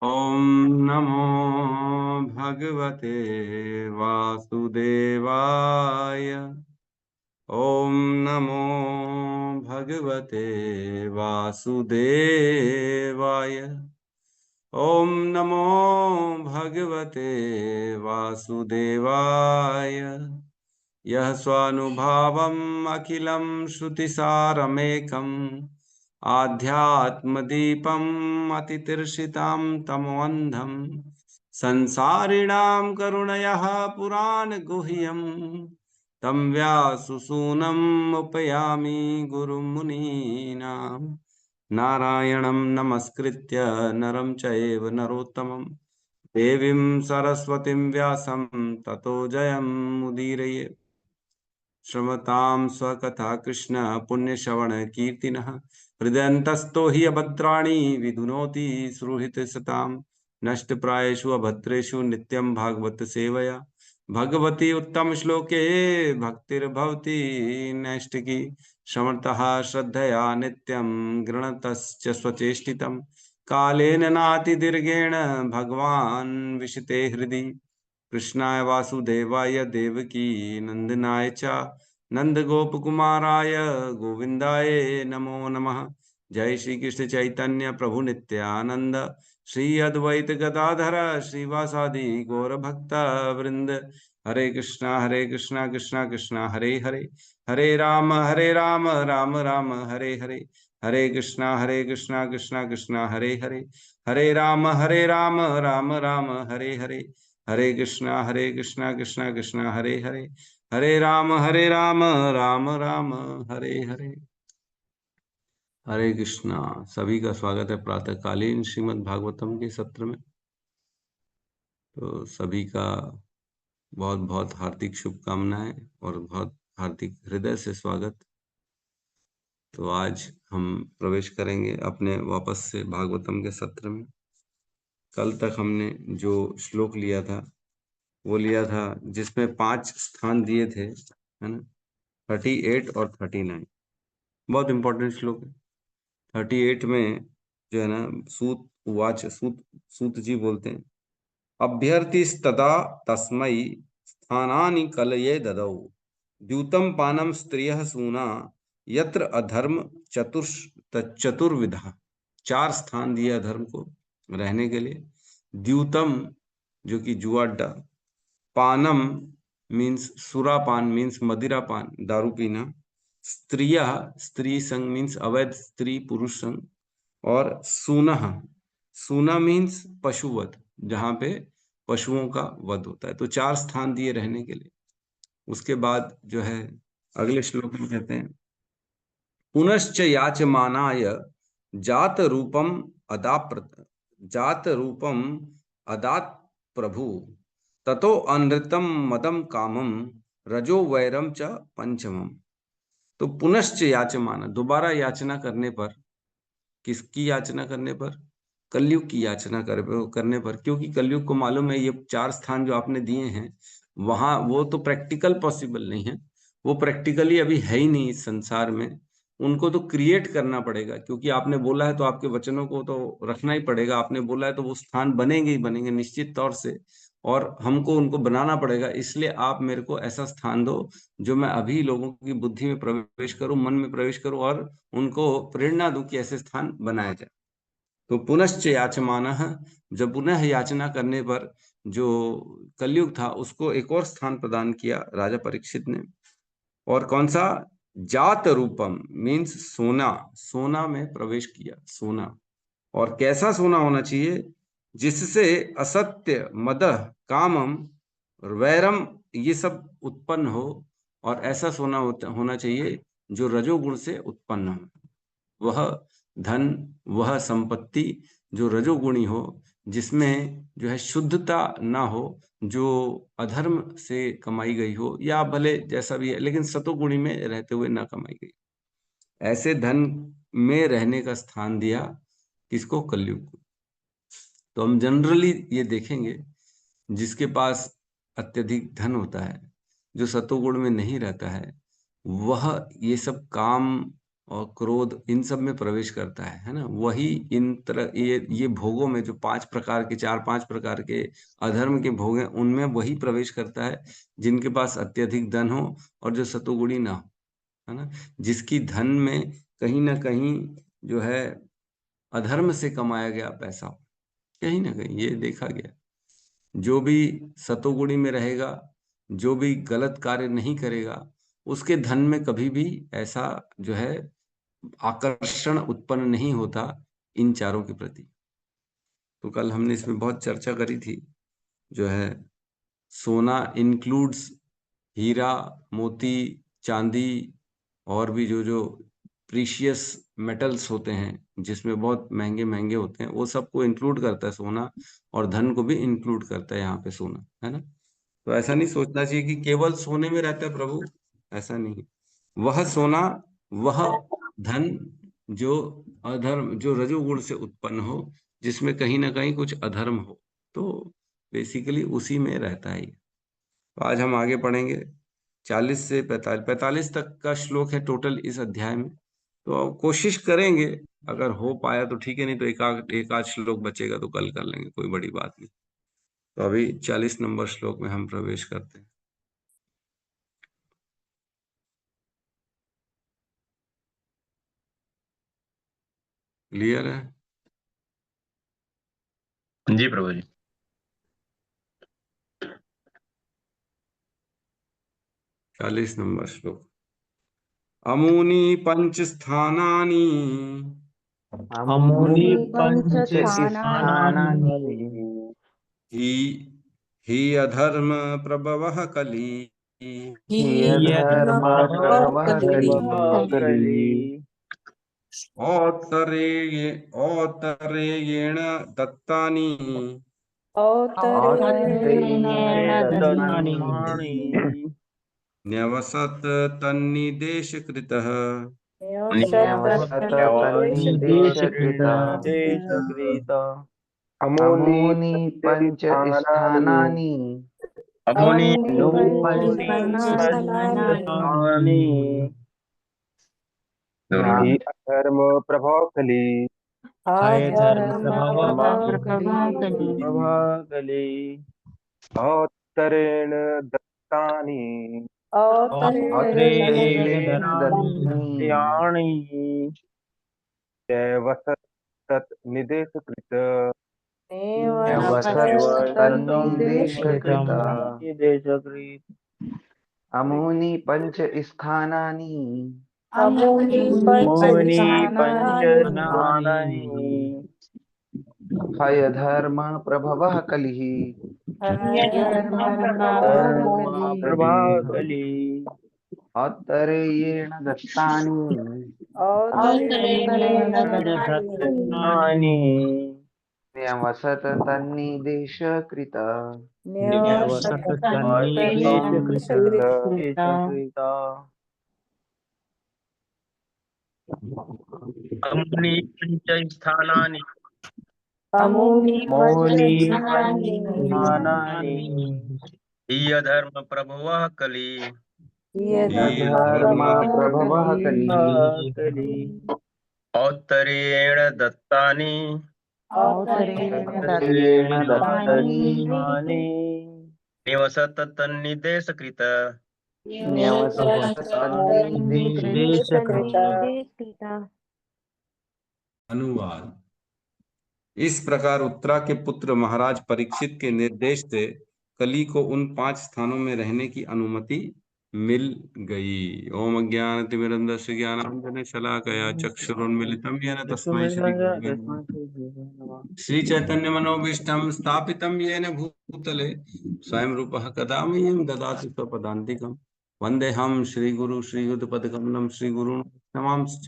ॐ नमो भगवते वासुदेवाय। ॐ नमो भगवते वासुदेवाय। ॐ नमो भगवते वासुदेवाय। यः स्वानुभावम् अखिलं श्रुतिसारमेकम् आध्यात्मदीपम् अतितीर्षितां तमोऽन्धम् संसारिणां करुणयः पुराणगुह्यम् तं व्याससूनम् उपयामि गुरुमुनीनां। नारायणं नमस्कृत्य नरं चैव नरोत्तमं देवीं सरस्वतीं व्यासं ततो जयमुदीरये। श्रमतां स्वकथा कृष्ण पुण्यश्रवण कीर्तिनः हृदयन्तस्तो हि अभद्राणि विधुनोति सुहृत् सतां नष्टप्रायेषु अभद्रेषु नित्यं भागवत सेवया भगवती उत्तम श्लोके भक्तिर्भवति नैष्टिकी समर्थः श्रद्धया नित्यं गृणतश्च स्वचेष्टितं कालेन नातिदीर्घेण भगवान् विशते हृदि कृष्णाय वासुदेवाय देवकी नंदनाय च नंदगोपकुमाराय गोविंदाय नमो नमः। जय श्री कृष्ण चैतन्य प्रभु नित्यानंद श्री अद्वैत गदाधर श्रीवासादि गौर भक्त वृंद। हरे कृष्णा कृष्णा कृष्णा हरे हरे, हरे राम राम राम हरे हरे। हरे कृष्णा कृष्णा कृष्णा हरे हरे, हरे राम राम राम हरे हरे। हरे कृष्णा कृष्णा कृष्णा हरे हरे, हरे राम राम राम हरे हरे। हरे कृष्णा। सभी का स्वागत है प्रातःकालीन श्रीमद् भागवतम के सत्र में। तो सभी का बहुत बहुत हार्दिक शुभकामनाएं और बहुत हार्दिक हृदय से स्वागत। तो आज हम प्रवेश करेंगे अपने वापस से भागवतम के सत्र में। कल तक हमने जो श्लोक लिया था वो लिया था जिसमें 5 स्थान दिए थे, है ना, 38 और 39। बहुत इंपॉर्टेंट श्लोक है। 38 में जो है ना, सूत उवाच, सूत जी बोलते हैं, अभ्यर्थिस्तदा तस्मै स्थानानि कलये ददौ द्यूतम पानम स्त्रियः सूना यत्र अधर्म चतुर्विधा। 4 स्थान दिए अधर्म को रहने के लिए। द्यूतम जो कि जुआ अड्डा, पानम मीन्स सुरापान, मीन्स मदिरा पान, दारू पीना, स्त्रिया स्त्री संग मीन्स अवैध स्त्री पुरुष संग, और सूनह, सूना मीन्स पशुवध, जहां पे पशुओं का वध होता है। तो 4 स्थान दिए रहने के लिए। उसके बाद जो है अगले श्लोक में कहते हैं, पुनश्च याचमानाय जात रूपम जात रूपम अदात प्रभु ततो अनृतम मदम कामम रजो वैरम च पंचमम। तो पुनश्च याचमाना, दोबारा याचना करने पर, किसकी याचना करने पर? कलयुग की याचना करने पर। क्योंकि कलयुग को मालूम है ये 4 स्थान जो आपने दिए हैं वहां, वो तो प्रैक्टिकल पॉसिबल नहीं है, वो प्रैक्टिकली अभी है ही नहीं इस संसार में। उनको तो क्रिएट करना पड़ेगा, क्योंकि आपने बोला है तो आपके वचनों को तो रखना ही पड़ेगा। आपने बोला है तो वो स्थान बनेंगे ही बनेंगे निश्चित तौर से, और हमको उनको बनाना पड़ेगा। इसलिए आप मेरे को ऐसा स्थान दो जो मैं अभी लोगों की बुद्धि में प्रवेश करूं, मन में प्रवेश करूं, और उनको प्रेरणा दूं कि ऐसे स्थान बनाया जाए। तो पुनश्च याचमानः, जब पुनः याचना करने पर जो कलयुग था उसको एक और स्थान प्रदान किया राजा परीक्षित ने। और कौन सा? जात रूपम मीन्स सोना, सोना में प्रवेश किया, सोना। और कैसा सोना होना चाहिए? जिससे असत्य मदह कामम वैरम ये सब उत्पन्न हो। और ऐसा सोना होना चाहिए जो रजोगुण से उत्पन्न हो। वह धन, वह संपत्ति जो रजोगुणी हो, जिसमें जो है शुद्धता ना हो, जो अधर्म से कमाई गई हो, या भले जैसा भी है लेकिन सतोगुणी में रहते हुए ना कमाई गई, ऐसे धन में रहने का स्थान दिया। किसको? कलयुग को। तो हम जनरली ये देखेंगे, जिसके पास अत्यधिक धन होता है, जो सतोगुण में नहीं रहता है, वह ये सब काम और क्रोध, इन सब में प्रवेश करता है ना। वही इन तरह ये भोगों में जो 5 प्रकार के 4-5 प्रकार के अधर्म के भोग हैं, उनमें वही प्रवेश करता है जिनके पास अत्यधिक धन हो और जो सतोगुणी ना हो, है ना। जिसकी धन में कहीं ना कहीं जो है अधर्म से कमाया गया पैसा हो, कहीं ना कहीं ये देखा गया। जो भी सतोगुणी में रहेगा, जो भी गलत कार्य नहीं करेगा, उसके धन में कभी भी ऐसा जो है आकर्षण उत्पन्न नहीं होता इन चारों के प्रति। तो कल हमने इसमें बहुत चर्चा करी थी, जो है सोना इंक्लूड्स हीरा, मोती, चांदी और भी जो जो प्रीशियस मेटल्स होते हैं जिसमें बहुत महंगे महंगे होते हैं, वो सबको इंक्लूड करता है सोना, और धन को भी इंक्लूड करता है यहाँ पे सोना, है ना। तो ऐसा नहीं सोचना चाहिए कि केवल सोने में रहता है प्रभु, ऐसा नहीं। वह सोना, वह धन जो अधर्म, जो रजोगुण से उत्पन्न हो, जिसमें कहीं ना कहीं कुछ अधर्म हो, तो बेसिकली उसी में रहता है ये। तो आज हम आगे पढ़ेंगे 40 से 45 तक का श्लोक है टोटल इस अध्याय में। तो कोशिश करेंगे, अगर हो पाया तो ठीक है, नहीं तो एक आध श्लोक बचेगा तो कल कर लेंगे, कोई बड़ी बात नहीं। तो अभी 40 नंबर श्लोक में हम प्रवेश करते हैं। क्लियर है? जी प्रभु जी। 40 नंबर श्लोक। अमूनि पंच स्थानानि अमूनि पंच पंच स्थानानि हि हि अधर्म प्रभवः कली यधर्म प्रभवः कली औत्तरेयेण दत्तानि औत्तरेण दत्तानि न्यवसत् तन्निदेशकृतः निदेशकृत अमूनि पंच स्थानानि अमूनि स्थानानि हि अधर्म प्रभव कली प्रभाकली औत्तरेण दत्तानि औत्तरेण दत्तानि वसत् निदेशकृत निदेशकृत अमूनि पंच स्थानानि अमूनि अमूनि पंच पंचस्थानानि स्थानानि हयधर्म प्रभवः कलिः प्रभाकली औत्तरेयेण दत्तानि दत्तानि न्यवसत तन्निदेशकृत निदेशकृत अमूनि पंच स्थानानि अमूनि मौनि पंचस्थानानि हि अधर्म प्रभवः कली यधर्म प्रभवः कलिः कली औत्तरेण दत्तानि औत्तरेयेण दत्तानि निवसत तन्निदेशकृत न्यवसत तन्निदेशकृत अनुवाद। इस प्रकार उत्तरा के पुत्र महाराज परीक्षित के निर्देश से कली को उन 5 स्थानों में रहने की अनुमति मिल गई। ओम अज्ञानतिमिरन्धस्य ज्ञानाञ्जने शलाकया चक्षुरुन्मीलितं येन तस्मै श्री गुरवे नमः। श्री चैतन्य मनोभीष्टं स्थापितं येन भूतले स्वयं रूपः कदा मह्यं ददाति स्वपदान्तिकं। वन्देऽहं श्रीगुरु श्रीयुतपदकमलं श्रीगुरून् नमांश्च।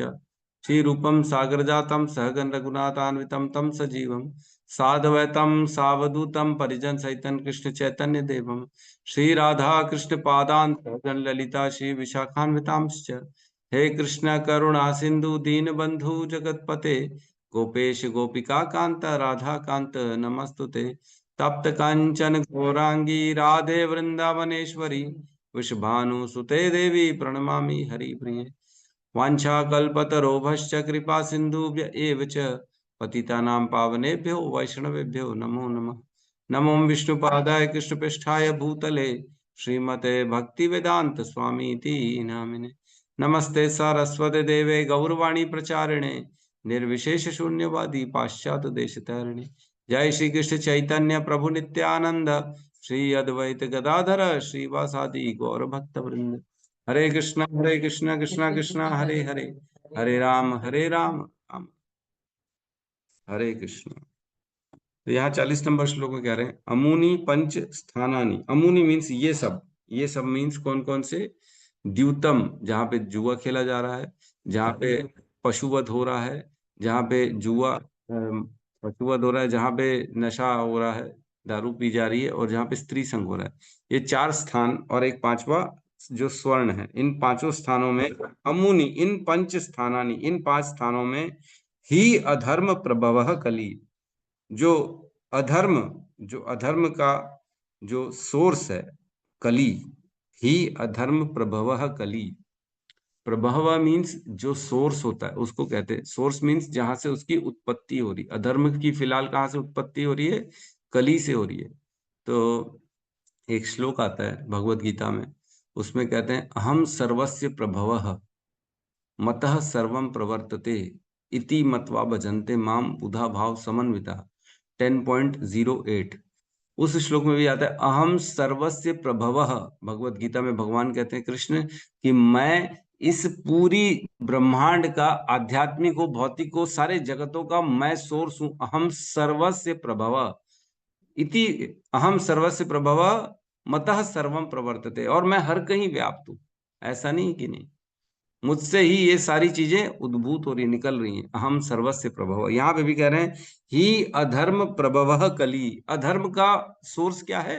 श्री रूपम सागर जातम सहगन रघुनाथान्वितम तम सजीवम साधवैतम सावधूतम परिजन सहितन कृष्ण चैतन्य देवम श्री राधा कृष्ण पादान सहगन ललिता श्री विशाखान्वितांश्च। हे कृष्ण करुणा सिंधु दीन बंधु जगतपते गोपेश गोपिका कांत राधा कांत नमस्तुते। तप्त कांचन गौरांगी राधे वृंदावनेश्वरी वृषभानुसुते देवी प्रणमामि हरि प्रिये। वाञ्छाकल्पतरोभश्च कृपा सिन्धुभ्य एव च पतितानां पावनेभ्यो वैष्णवेभ्यो नमो नमः। नमो विष्णुपादाय कृष्णपृष्ठाय भूतले श्रीमते भक्तिवेदांत स्वामीति नामिने। नमस्ते सारस्वते देवे गौरवाणी प्रचारिणे निर्विशेष शून्यवादी पाश्चात्य देशतारिणे। जय श्री कृष्ण चैतन्य प्रभु नित्यानंद श्री अद्वैत गदाधर श्रीवासादि गौर भक्त वृंद। हरे कृष्ण कृष्ण कृष्ण हरे हरे, हरे राम राम हरे कृष्ण। तो यहाँ 40 नंबर श्लोक में कह रहे हैं अमुनि पंच स्थानानि। अमुनि मीन्स ये सब मीन्स कौन कौन से? द्यूतम, जहाँ पे जुआ खेला जा रहा है, जहाँ पे पशुवध हो रहा है, जहाँ पे पशुवध हो रहा है, जहाँ पे नशा हो रहा है, दारू पी जा रही है, और जहाँ पे स्त्री संग हो रहा है। ये 4 स्थान और एक 5वां जो स्वर्ण है, इन 5 स्थानों में अमुनि, इन पंच स्थानानि, इन 5 स्थानों में ही अधर्म प्रभवः कली। जो अधर्म का जो सोर्स है कली, ही अधर्म प्रभवः कली। प्रभव मीन्स जो सोर्स होता है उसको कहते हैं, सोर्स मीन्स जहां से उसकी उत्पत्ति हो रही। अधर्म की फिलहाल कहाँ से उत्पत्ति हो रही है? कली से हो रही है। तो एक श्लोक आता है भगवत गीता में, उसमें कहते हैं अहम सर्वस्य प्रभवः मतः सर्वं प्रवर्तते इति मत्वा भजन्ते माम बुधा भाव समन्विता। 10.08। उस श्लोक में भी आता है अहम सर्वस्य प्रभवः। भगवत गीता में भगवान कहते हैं कृष्ण कि मैं इस पूरी ब्रह्मांड का, आध्यात्मिक हो भौतिक हो, सारे जगतों का मैं सोर्स हूं। अहम सर्वस्य प्रभवः इति, अहम सर्वस्य प्रभवः मतः सर्वम प्रवर्तते, और मैं हर कहीं व्याप्त हूं। ऐसा नहीं कि नहीं, मुझसे ही ये सारी चीजें उद्भूत हो रही, निकल रही हैं। अहम सर्वस्य प्रभव। यहाँ पे भी कह रहे हैं ही अधर्म प्रभव कली। अधर्म का सोर्स क्या है?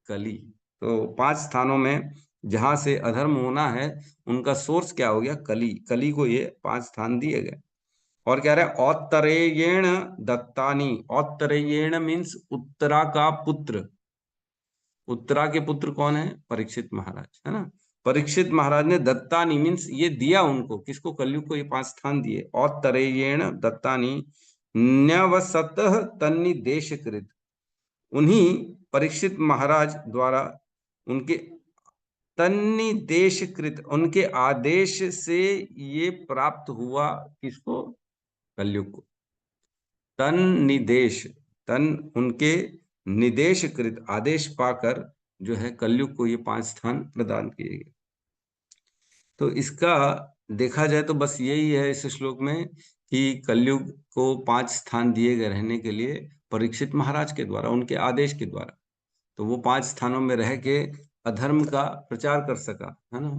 कली। तो 5 स्थानों में जहां से अधर्म होना है उनका सोर्स क्या हो गया? कली। कली को ये 5 स्थान दिए गए। और कह रहे हैं औत्तरेयेण दत्तानी। औत्तरेयेण मीन्स उत्तरा का पुत्र। उत्तरा के पुत्र कौन है? परीक्षित महाराज, है ना। परीक्षित महाराज ने दत्तानी मीन्स ये दिया उनको, किसको? कलयुग को ये 5 स्थान दिए। और तरेयेण दत्तानी न्यवसतः तन्निदेशकृत। उन्हीं परीक्षित महाराज द्वारा उनके तन्निदेशकृत, उनके आदेश से ये प्राप्त हुआ। किसको? कलयुग को। तन्निदेश, तन उनके निदेशकृत, आदेश पाकर जो है कलयुग को ये 5 स्थान प्रदान किए गए। तो इसका देखा जाए तो बस यही है इस श्लोक में कि कलयुग को 5 स्थान दिए गए रहने के लिए परीक्षित महाराज के द्वारा, उनके आदेश के द्वारा। तो वो 5 स्थानों में रह के अधर्म का प्रचार कर सका, है ना।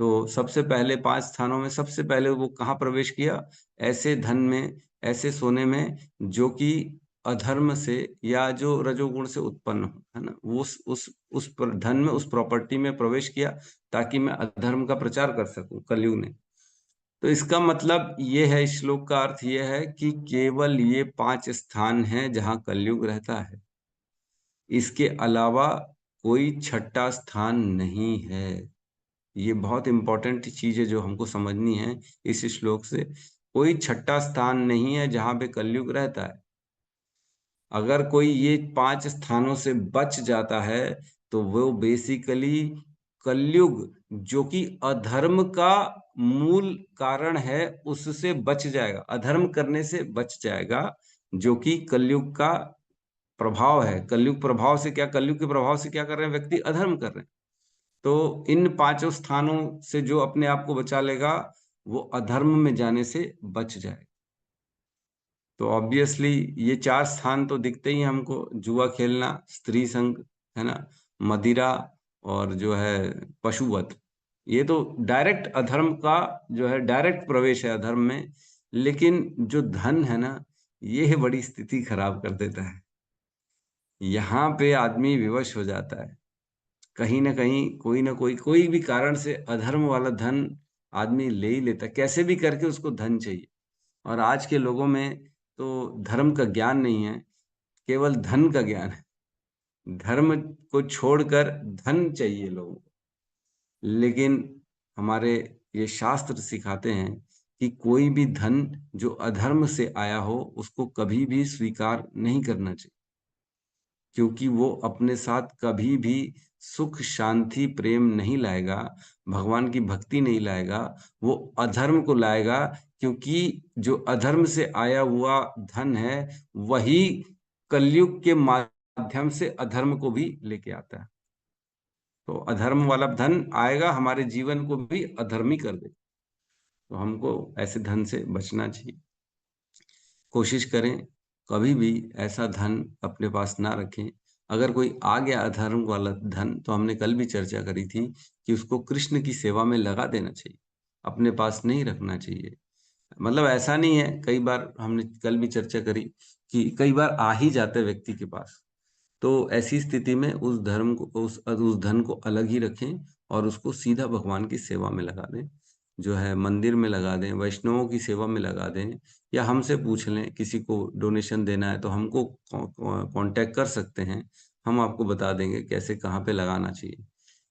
तो सबसे पहले 5 स्थानों में सबसे पहले वो कहाँ प्रवेश किया? ऐसे धन में, ऐसे सोने में जो कि अधर्म से या जो रजोगुण से उत्पन्न हो, है ना। वो उस धन में, उस प्रॉपर्टी में प्रवेश किया ताकि मैं अधर्म का प्रचार कर सकूं, कलयुग ने। तो इसका मतलब ये है, इस श्लोक का अर्थ ये है कि केवल ये 5 स्थान हैं जहां कलयुग रहता है। इसके अलावा कोई छठा स्थान नहीं है। ये बहुत इंपॉर्टेंट चीज है जो हमको समझनी है इस श्लोक से। कोई छठा स्थान नहीं है जहां पे कलयुग रहता है। अगर कोई ये 5 स्थानों से बच जाता है तो वो बेसिकली कलयुग, जो कि अधर्म का मूल कारण है, उससे बच जाएगा, अधर्म करने से बच जाएगा, जो कि कलयुग का प्रभाव है। कलयुग प्रभाव से क्या, कलयुग के प्रभाव से क्या कर रहे हैं व्यक्ति? अधर्म कर रहे हैं। तो इन 5 स्थानों से जो अपने आप को बचा लेगा वो अधर्म में जाने से बच जाएगा। तो ऑब्वियसली ये 4 स्थान तो दिखते ही हमको, जुआ खेलना, स्त्री संग, है ना, मदिरा, और जो है पशुवध। ये तो डायरेक्ट अधर्म का जो है डायरेक्ट प्रवेश है अधर्म में। लेकिन जो धन है ना, ये बड़ी स्थिति खराब कर देता है। यहाँ पे आदमी विवश हो जाता है। कहीं ना कहीं कोई भी कारण से अधर्म वाला धन आदमी ले ही लेता है, कैसे भी करके उसको धन चाहिए। और आज के लोगों में तो धर्म का ज्ञान नहीं है, केवल धन का ज्ञान है। धर्म को छोड़कर धन चाहिए लोगों को। लेकिन हमारे ये शास्त्र सिखाते हैं कि कोई भी धन जो अधर्म से आया हो उसको कभी भी स्वीकार नहीं करना चाहिए, क्योंकि वो अपने साथ कभी भी सुख शांति प्रेम नहीं लाएगा, भगवान की भक्ति नहीं लाएगा, वो अधर्म को लाएगा। क्योंकि जो अधर्म से आया हुआ धन है वही कलयुग के माध्यम से अधर्म को भी लेके आता है। तो अधर्म वाला धन आएगा, हमारे जीवन को भी अधर्मी कर दे। तो हमको ऐसे धन से बचना चाहिए। कोशिश करें कभी भी ऐसा धन अपने पास ना रखें। अगर कोई आ गया अधर्म वाला धन, तो हमने कल भी चर्चा करी थी कि उसको कृष्ण की सेवा में लगा देना चाहिए, अपने पास नहीं रखना चाहिए। मतलब ऐसा नहीं है, कई बार हमने कल भी चर्चा करी कि कई बार आ ही जाते व्यक्ति के पास, तो ऐसी स्थिति में उस धर्म को उस धन को अलग ही रखें और उसको सीधा भगवान की सेवा में लगा दें, जो है मंदिर में लगा दें, वैष्णवों की सेवा में लगा दें, या हमसे पूछ लें। किसी को डोनेशन देना है तो हमको कांटेक्ट कर सकते हैं, हम आपको बता देंगे कैसे कहाँ पे लगाना चाहिए।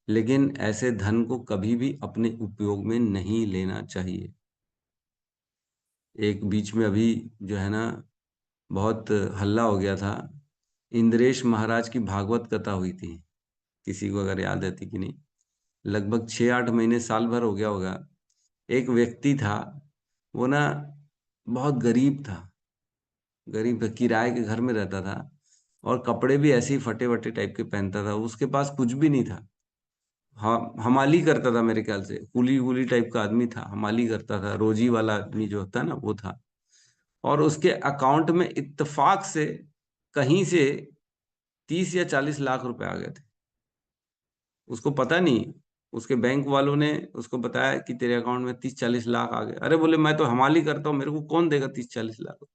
लेकिन ऐसे धन को कभी भी अपने उपयोग में नहीं लेना चाहिए। एक बीच में अभी जो है ना बहुत हल्ला हो गया था, इंद्रेश महाराज की भागवत कथा हुई थी, किसी को अगर याद है कि नहीं। लगभग 6-8 महीने साल भर हो गया होगा। एक व्यक्ति था, वो ना बहुत गरीब था, गरीब किराए के घर में रहता था और कपड़े भी ऐसे ही फटे वटे टाइप के पहनता था। उसके पास कुछ भी नहीं था। हाँ, हमाली करता था, मेरे ख्याल से कुली वुली टाइप का आदमी था, हमाली करता था, रोजी वाला आदमी जो होता है ना वो था। और उसके अकाउंट में इत्तेफाक से कहीं से 30 या 40 लाख रुपए आ गए थे। उसको पता नहीं, उसके बैंक वालों ने उसको बताया कि तेरे अकाउंट में 30-40 लाख आ गए। अरे बोले, मैं तो हमाली करता हूँ, मेरे को कौन देगा 30-40 लाख।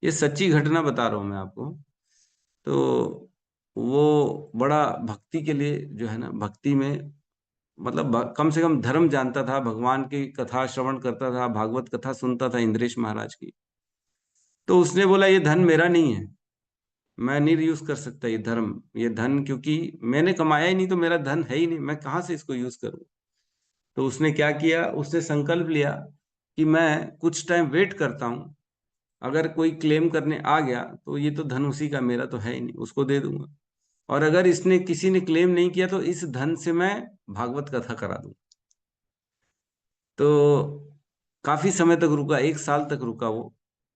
ये सच्ची घटना बता रहा हूँ मैं आपको। तो वो बड़ा भक्ति के लिए जो है ना, भक्ति में मतलब कम से कम धर्म जानता था, भगवान की कथा श्रवण करता था, भागवत कथा सुनता था इंद्रेश महाराज की। तो उसने बोला ये धन मेरा नहीं है, मैं नहीं यूज कर सकता ये धर्म, ये धन, क्योंकि मैंने कमाया ही नहीं, तो मेरा धन है ही नहीं, मैं कहाँ से इसको यूज करूं। तो उसने क्या किया, उसने संकल्प लिया कि मैं कुछ टाइम वेट करता हूँ, अगर कोई क्लेम करने आ गया तो ये तो धन उसी का, मेरा तो है ही नहीं, उसको दे दूंगा। और अगर इसने किसी ने क्लेम नहीं किया तो इस धन से मैं भागवत कथा करा दूंगा। तो काफी समय तक रुका, 1 साल तक रुका वो।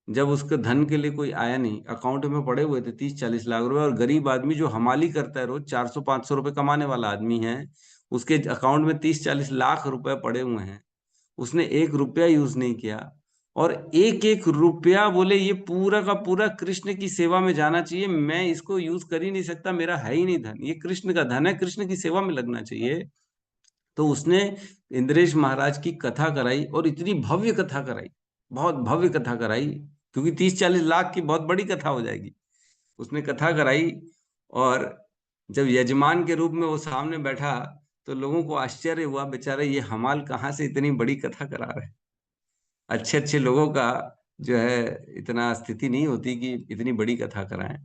जब उसके धन के लिए कोई आया नहीं, अकाउंट में पड़े हुए थे 30-40 लाख रुपए, और गरीब आदमी जो हमाली करता है रोज 400-500 रुपए कमाने वाला आदमी है, उसके अकाउंट में 30-40 लाख रुपए पड़े हुए हैं, उसने 1 रुपया यूज नहीं किया। और एक एक रुपया बोले ये पूरा का पूरा कृष्ण की सेवा में जाना चाहिए, मैं इसको यूज कर ही नहीं सकता, मेरा है ही नहीं धन, ये कृष्ण का धन है, कृष्ण की सेवा में लगना चाहिए। तो उसने इंद्रेश महाराज की कथा कराई, और इतनी भव्य कथा कराई, बहुत भव्य कथा कराई, क्योंकि 30-40 लाख की बहुत बड़ी कथा हो जाएगी। उसने कथा कराई, और जब यजमान के रूप में वो सामने बैठा तो लोगों को आश्चर्य हुआ, बेचारे ये हमाल कहाँ से इतनी बड़ी कथा करा रहे हैं। अच्छे अच्छे लोगों का जो है इतना स्थिति नहीं होती कि इतनी बड़ी कथा कराएं।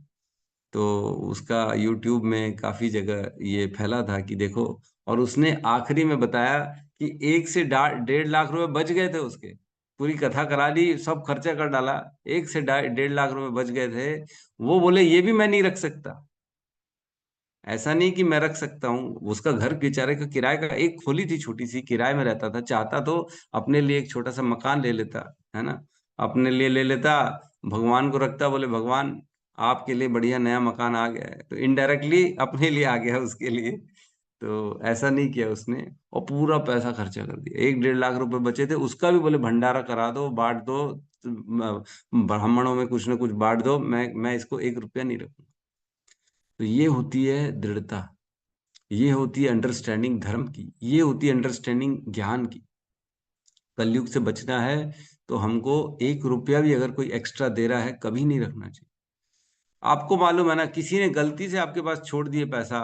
तो उसका यूट्यूब में काफी जगह ये फैला था कि देखो, और उसने आखिरी में बताया कि 1 से 1.5 लाख रुपए बच गए थे उसके, पूरी कथा करा ली, सब खर्चा कर डाला, 1 से 1.5 लाख रुपए बच गए थे। वो बोले ये भी मैं नहीं रख सकता। ऐसा नहीं कि मैं रख सकता हूँ, उसका घर बेचारे का किराए का, एक खोली थी छोटी सी, किराए में रहता था, चाहता तो अपने लिए एक छोटा सा मकान ले लेता, है ना, अपने लिए ले लेता, भगवान को रखता, बोले भगवान आपके लिए बढ़िया नया मकान आ गया है, तो इनडायरेक्टली अपने लिए आ गया उसके लिए। तो ऐसा नहीं किया उसने, और पूरा पैसा खर्चा कर दिया। 1-1.5 लाख रुपए बचे थे, उसका भी बोले भंडारा करा दो, बांट दो, ब्राह्मणों में कुछ ना कुछ बांट दो, मैं इसको 1 रुपया नहीं रखूंगा। तो ये होती है दृढ़ता, ये होती है अंडरस्टैंडिंग धर्म की, ये होती है अंडरस्टैंडिंग ज्ञान की। कलयुग से बचना है तो हमको 1 रुपया भी अगर कोई एक्स्ट्रा दे रहा है कभी नहीं रखना चाहिए। आपको मालूम है ना, किसी ने गलती से आपके पास छोड़ दिए पैसा,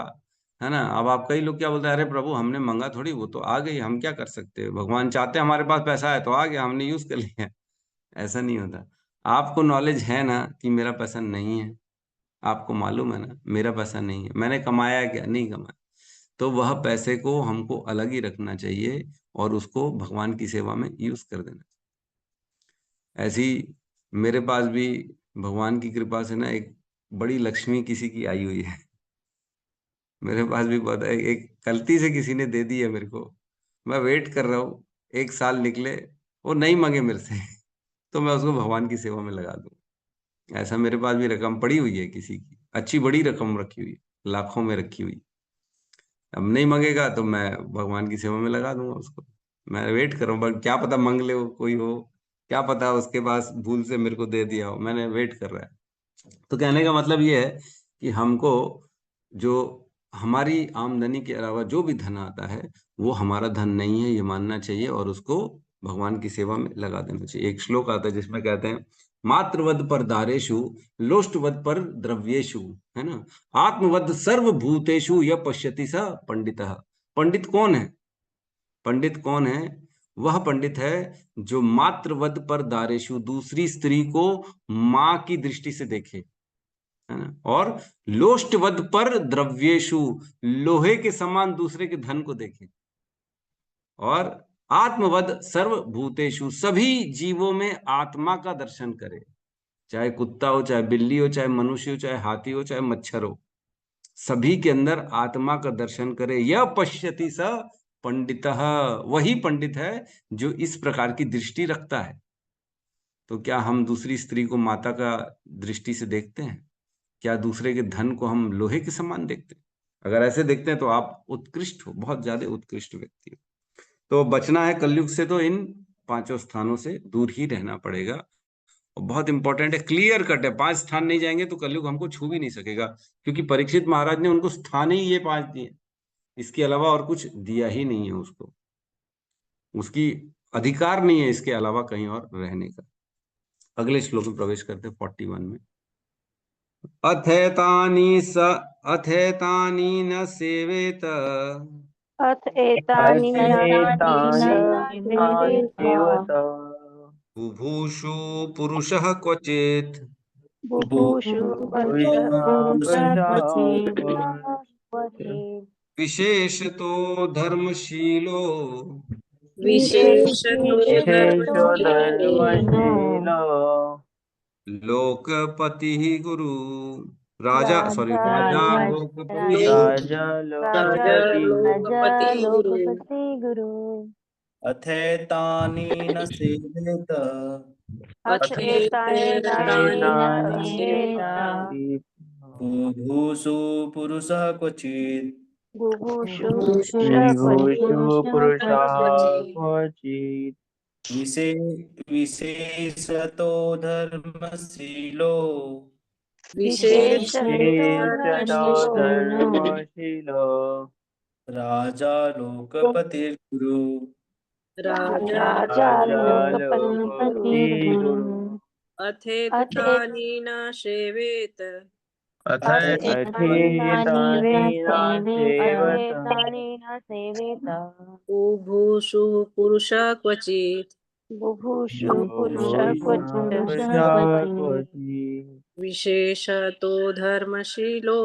है ना, अब आप कई लोग क्या बोलते हैं, अरे प्रभु हमने मंगा थोड़ी, वो तो आ गई, हम क्या कर सकते हैं, भगवान चाहते हैं हमारे पास पैसा है तो आ गया, हमने यूज कर लिया। ऐसा नहीं होता। आपको नॉलेज है ना कि मेरा पैसा नहीं है, आपको मालूम है ना मेरा पैसा नहीं है, मैंने कमाया है क्या, नहीं कमाया, तो वह पैसे को हमको अलग ही रखना चाहिए और उसको भगवान की सेवा में यूज कर देना। ऐसी मेरे पास भी भगवान की कृपा से ना एक बड़ी लक्ष्मी किसी की आई हुई है। मेरे पास भी पता है, एक गलती से किसी ने दे दी है मेरे को, मैं वेट कर रहा हूँ 1 साल निकले, वो नहीं मांगे मेरे से तो मैं उसको भगवान की सेवा में लगा दूं। ऐसा मेरे पास भी रकम पड़ी हुई है, किसी की अच्छी बड़ी रकम रखी हुई है, लाखों में रखी हुई। अब नहीं मांगेगा तो मैं भगवान की सेवा में लगा दूंगा उसको। मैं वेट कर रहा हूँ, क्या पता मंग ले हो कोई हो, क्या पता उसके पास भूल से मेरे को दे दिया हो, मैंने वेट कर रहा है। तो कहने का मतलब ये है कि हमको जो हमारी आमदनी के अलावा जो भी धन आता है वो हमारा धन नहीं है, ये मानना चाहिए और उसको भगवान की सेवा में लगा देना चाहिए। एक श्लोक आता है जिसमें कहते हैं, मातृवद पर दारेशु लोष्टवद पर द्रव्येशु, है ना, आत्मवद सर्वभूतेषु य पश्यति स पंडितः। पंडित कौन है? पंडित कौन है? वह पंडित है जो मातृवद पर दारेशु, दूसरी स्त्री को मां की दृष्टि से देखे, है ना, और लोष्टवद पर द्रव्येशु, लोहे के समान दूसरे के धन को देखे, और आत्मवद सर्वभूतेषु, सभी जीवों में आत्मा का दर्शन करे, चाहे कुत्ता हो, चाहे बिल्ली हो, चाहे मनुष्य हो, चाहे हाथी हो, चाहे मच्छर हो, सभी के अंदर आत्मा का दर्शन करे। यह पश्यति स पंडितः, वही पंडित है जो इस प्रकार की दृष्टि रखता है। तो क्या हम दूसरी स्त्री को माता का दृष्टि से देखते हैं? क्या दूसरे के धन को हम लोहे के समान देखते हैं? अगर ऐसे देखते हैं तो आप उत्कृष्ट हो, बहुत ज्यादा उत्कृष्ट व्यक्ति हो। तो बचना है कलयुग से तो इन 5 स्थानों से दूर ही रहना पड़ेगा। और बहुत इंपॉर्टेंट है, क्लियर कट है, 5 स्थान नहीं जाएंगे तो कलयुग हमको छू भी नहीं सकेगा, क्योंकि परीक्षित महाराज ने उनको स्थान ही ये 5 दिए, इसके अलावा और कुछ दिया ही नहीं है उसको, उसकी अधिकार नहीं है इसके अलावा कहीं और रहने का। अगले श्लोक में प्रवेश करते हैं 41 में। अथेतानि न सेवेत अथ एतानि न एतानि सेवेत बुभूषु पुरुषः क्वचित् बुभूषु विशेषतो धर्मशीलो विशेषतो विशेषो धर्मशीलो धर्मशीलो लोकपतिः गुरु, राजा सॉरी राजा लोकपति राजा राजा लोकपति लोकपति गुरु। गुरु अथेतानि न सेवेत अथ एतानि न एतानि सेवेत बुभूषु पुरुषः क्वचित् बुभूषु विभूषु पुरुषः क्वचित् विशे विशेषतो धर्मशीलो विशेषतो विशेषतो धर्मशीलो धर्मशीलो राजा लोकपतिर्गुरु राजा राजा लोकपति गुरु अथेतानि न सेवेत अथ अथेतानि न सेवत बुभूषु पुरुषः क्वचित् बुभूषु पुरुषः पुरुषः क्वचित् विशेषतो धर्मशीलो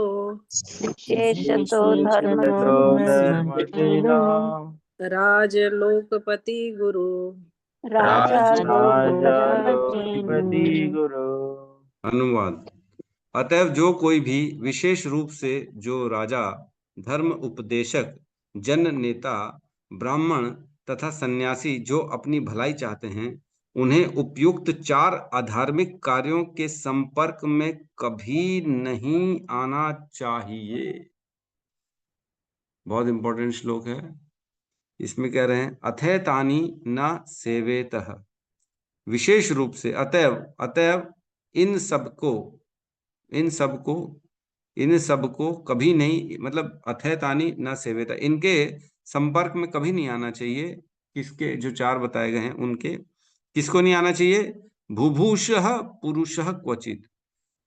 विशेषतो विशेषतो धर्मशीलो राजलोकपति गुरु राजा राजा लोकपति लोकपति गुरु। अनुवाद। अतएव जो कोई भी विशेष रूप से जो राजा, धर्म उपदेशक, जन नेता, ब्राह्मण तथा सन्यासी जो अपनी भलाई चाहते हैं, उन्हें उपयुक्त 4 अधार्मिक कार्यों के संपर्क में कभी नहीं आना चाहिए। बहुत इंपॉर्टेंट श्लोक है। इसमें कह रहे हैं अथेतानि न सेवेतः, विशेष रूप से, अतएव, अतएव इन सबको कभी नहीं, मतलब अथेतानि न सेवेता, इनके संपर्क में कभी नहीं आना चाहिए। किसके? जो 4 बताए गए हैं उनके। किसको नहीं आना चाहिए? बुभूषः पुरुषः क्वचित।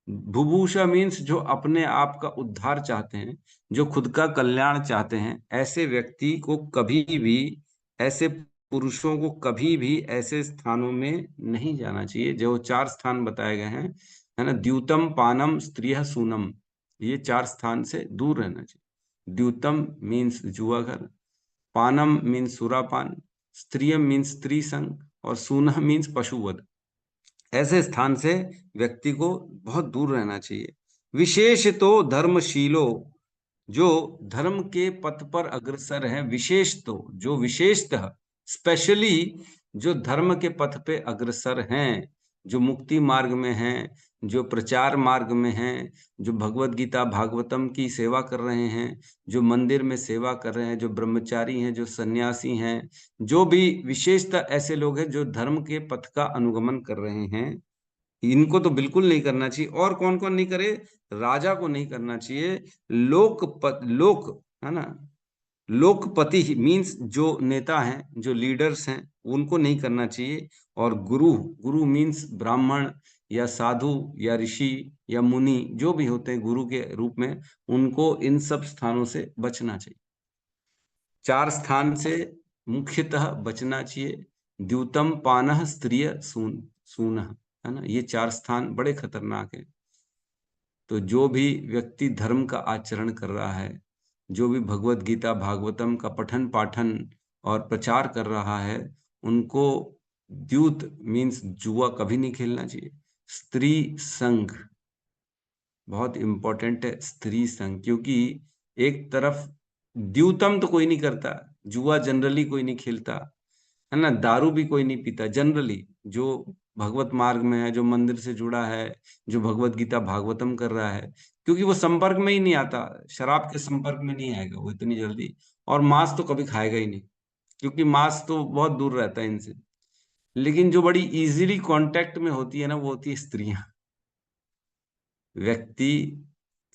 बुभूषा मीन्स जो अपने आप का उद्धार चाहते हैं, जो खुद का कल्याण चाहते हैं, ऐसे व्यक्ति को कभी भी, ऐसे पुरुषों को कभी भी ऐसे स्थानों में नहीं जाना चाहिए। जो 4 स्थान बताए गए हैं, है ना, द्यूतम, पानम, स्त्रियः, सूनम, ये 4 स्थान से दूर रहना चाहिए। द्यूतम मीन्स जुआ घर, पानम मीन्स सुरापान, स्त्रियम मीन्स स्त्री संग, और सूनह मीन्स पशुवध। ऐसे स्थान से व्यक्ति को बहुत दूर रहना चाहिए। विशेष तो धर्मशीलो, जो धर्म के पथ पर अग्रसर है, विशेष तो जो विशेषतः स्पेशली जो धर्म के पथ पे अग्रसर हैं, जो मुक्ति मार्ग में हैं, जो प्रचार मार्ग में हैं, जो भगवत गीता भागवतम की सेवा कर रहे हैं, जो मंदिर में सेवा कर रहे हैं, जो ब्रह्मचारी हैं, जो सन्यासी हैं, जो भी विशेषतः ऐसे लोग हैं जो धर्म के पथ का अनुगमन कर रहे हैं, इनको तो बिल्कुल नहीं करना चाहिए। और कौन कौन नहीं करे? राजा को नहीं करना चाहिए, लोक है ना, लोकपति मीन्स जो नेता हैं, जो लीडर्स हैं, उनको नहीं करना चाहिए। और गुरु, गुरु मीन्स ब्राह्मण या साधु या ऋषि या मुनि, जो भी होते हैं गुरु के रूप में, उनको इन सब स्थानों से बचना चाहिए। 4 स्थान से मुख्यतः बचना चाहिए। द्यूतम पानः स्त्रिय सूनः, है ना, ये 4 स्थान बड़े खतरनाक हैं। तो जो भी व्यक्ति धर्म का आचरण कर रहा है, जो भी भगवत गीता भागवतम का पठन पाठन और प्रचार कर रहा है, उनको द्यूत मीन्स जुआ कभी नहीं खेलना चाहिए। स्त्री संघ बहुत इंपॉर्टेंट है, स्त्री संघ, क्योंकि एक तरफ द्यूतम तो कोई नहीं करता, जुआ जनरली कोई नहीं खेलता, है ना, दारू भी कोई नहीं पीता जनरली, जो भगवत मार्ग में है, जो मंदिर से जुड़ा है, जो भगवत गीता भागवतम कर रहा है, क्योंकि वो संपर्क में ही नहीं आता, शराब के संपर्क में नहीं आएगा वो इतनी जल्दी। और मांस तो कभी खाएगा ही नहीं, क्योंकि मांस तो बहुत दूर रहता है इनसे। लेकिन जो बड़ी इजीली कांटेक्ट में होती है ना, वो होती है स्त्रियां। व्यक्ति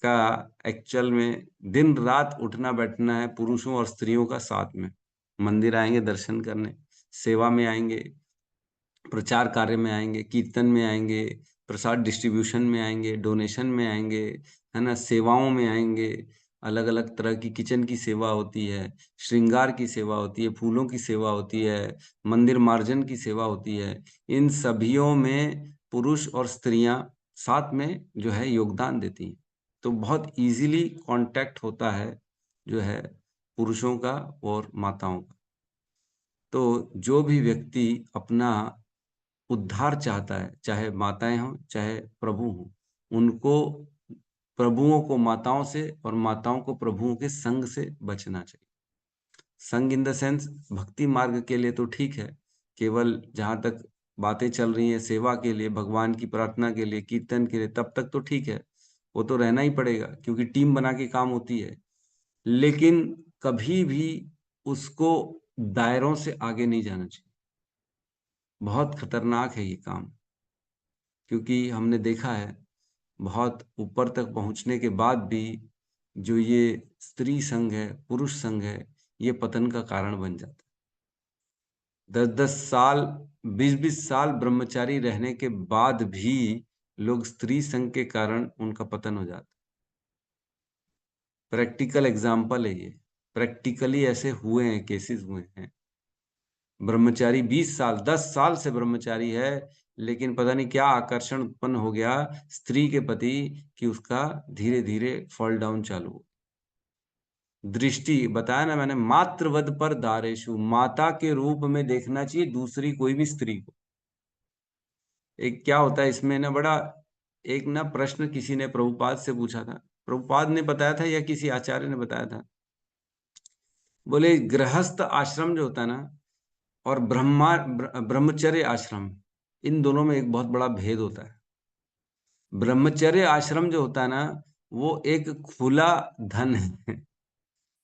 का एक्चुअल में दिन रात उठना बैठना है पुरुषों और स्त्रियों का साथ में। मंदिर आएंगे दर्शन करने, सेवा में आएंगे, प्रचार कार्य में आएंगे, कीर्तन में आएंगे, प्रसाद डिस्ट्रीब्यूशन में आएंगे, डोनेशन में आएंगे, है ना, सेवाओं में आएंगे। अलग अलग तरह की किचन की सेवा होती है, श्रृंगार की सेवा होती है, फूलों की सेवा होती है, मंदिर मार्जन की सेवा होती है। इन सभियों में पुरुष और स्त्रियां साथ में जो है योगदान देती हैं। तो बहुत इजीली कांटेक्ट होता है जो है पुरुषों का और माताओं का। तो जो भी व्यक्ति अपना उद्धार चाहता है, चाहे माताएं हों चाहे प्रभु हों, उनको प्रभुओं को माताओं से और माताओं को प्रभुओं के संग से बचना चाहिए। संग इन द सेंस भक्ति मार्ग के लिए तो ठीक है, केवल जहां तक बातें चल रही हैं सेवा के लिए, भगवान की प्रार्थना के लिए, कीर्तन के लिए, तब तक तो ठीक है, वो तो रहना ही पड़ेगा क्योंकि टीम बना के काम होती है। लेकिन कभी भी उसको दायरों से आगे नहीं जाना चाहिए। बहुत खतरनाक है ये काम, क्योंकि हमने देखा है बहुत ऊपर तक पहुंचने के बाद भी जो ये स्त्री संघ है, पुरुष संघ है, ये पतन का कारण बन जाता है। 10-10 साल 20-20 साल ब्रह्मचारी रहने के बाद भी लोग स्त्री संघ के कारण उनका पतन हो जाता है। प्रैक्टिकल एग्जाम्पल है ये, प्रैक्टिकली ऐसे हुए हैं, केसेस हुए हैं। ब्रह्मचारी 20 साल 10 साल से ब्रह्मचारी है, लेकिन पता नहीं क्या आकर्षण उत्पन्न हो गया स्त्री के प्रति कि उसका धीरे धीरे फॉल डाउन चालू हो। दृष्टि बताया ना मैंने, मातृवद पर दारेशु, माता के रूप में देखना चाहिए दूसरी कोई भी स्त्री को। एक क्या होता है इसमें ना, बड़ा एक ना प्रश्न किसी ने प्रभुपाद से पूछा था, प्रभुपाद ने बताया था या किसी आचार्य ने बताया था, बोले गृहस्थ आश्रम जो होता है ना और ब्रह्मचर्य आश्रम, इन दोनों में एक बहुत बड़ा भेद होता है। ब्रह्मचर्य आश्रम जो होता है ना, वो एक खुला धन है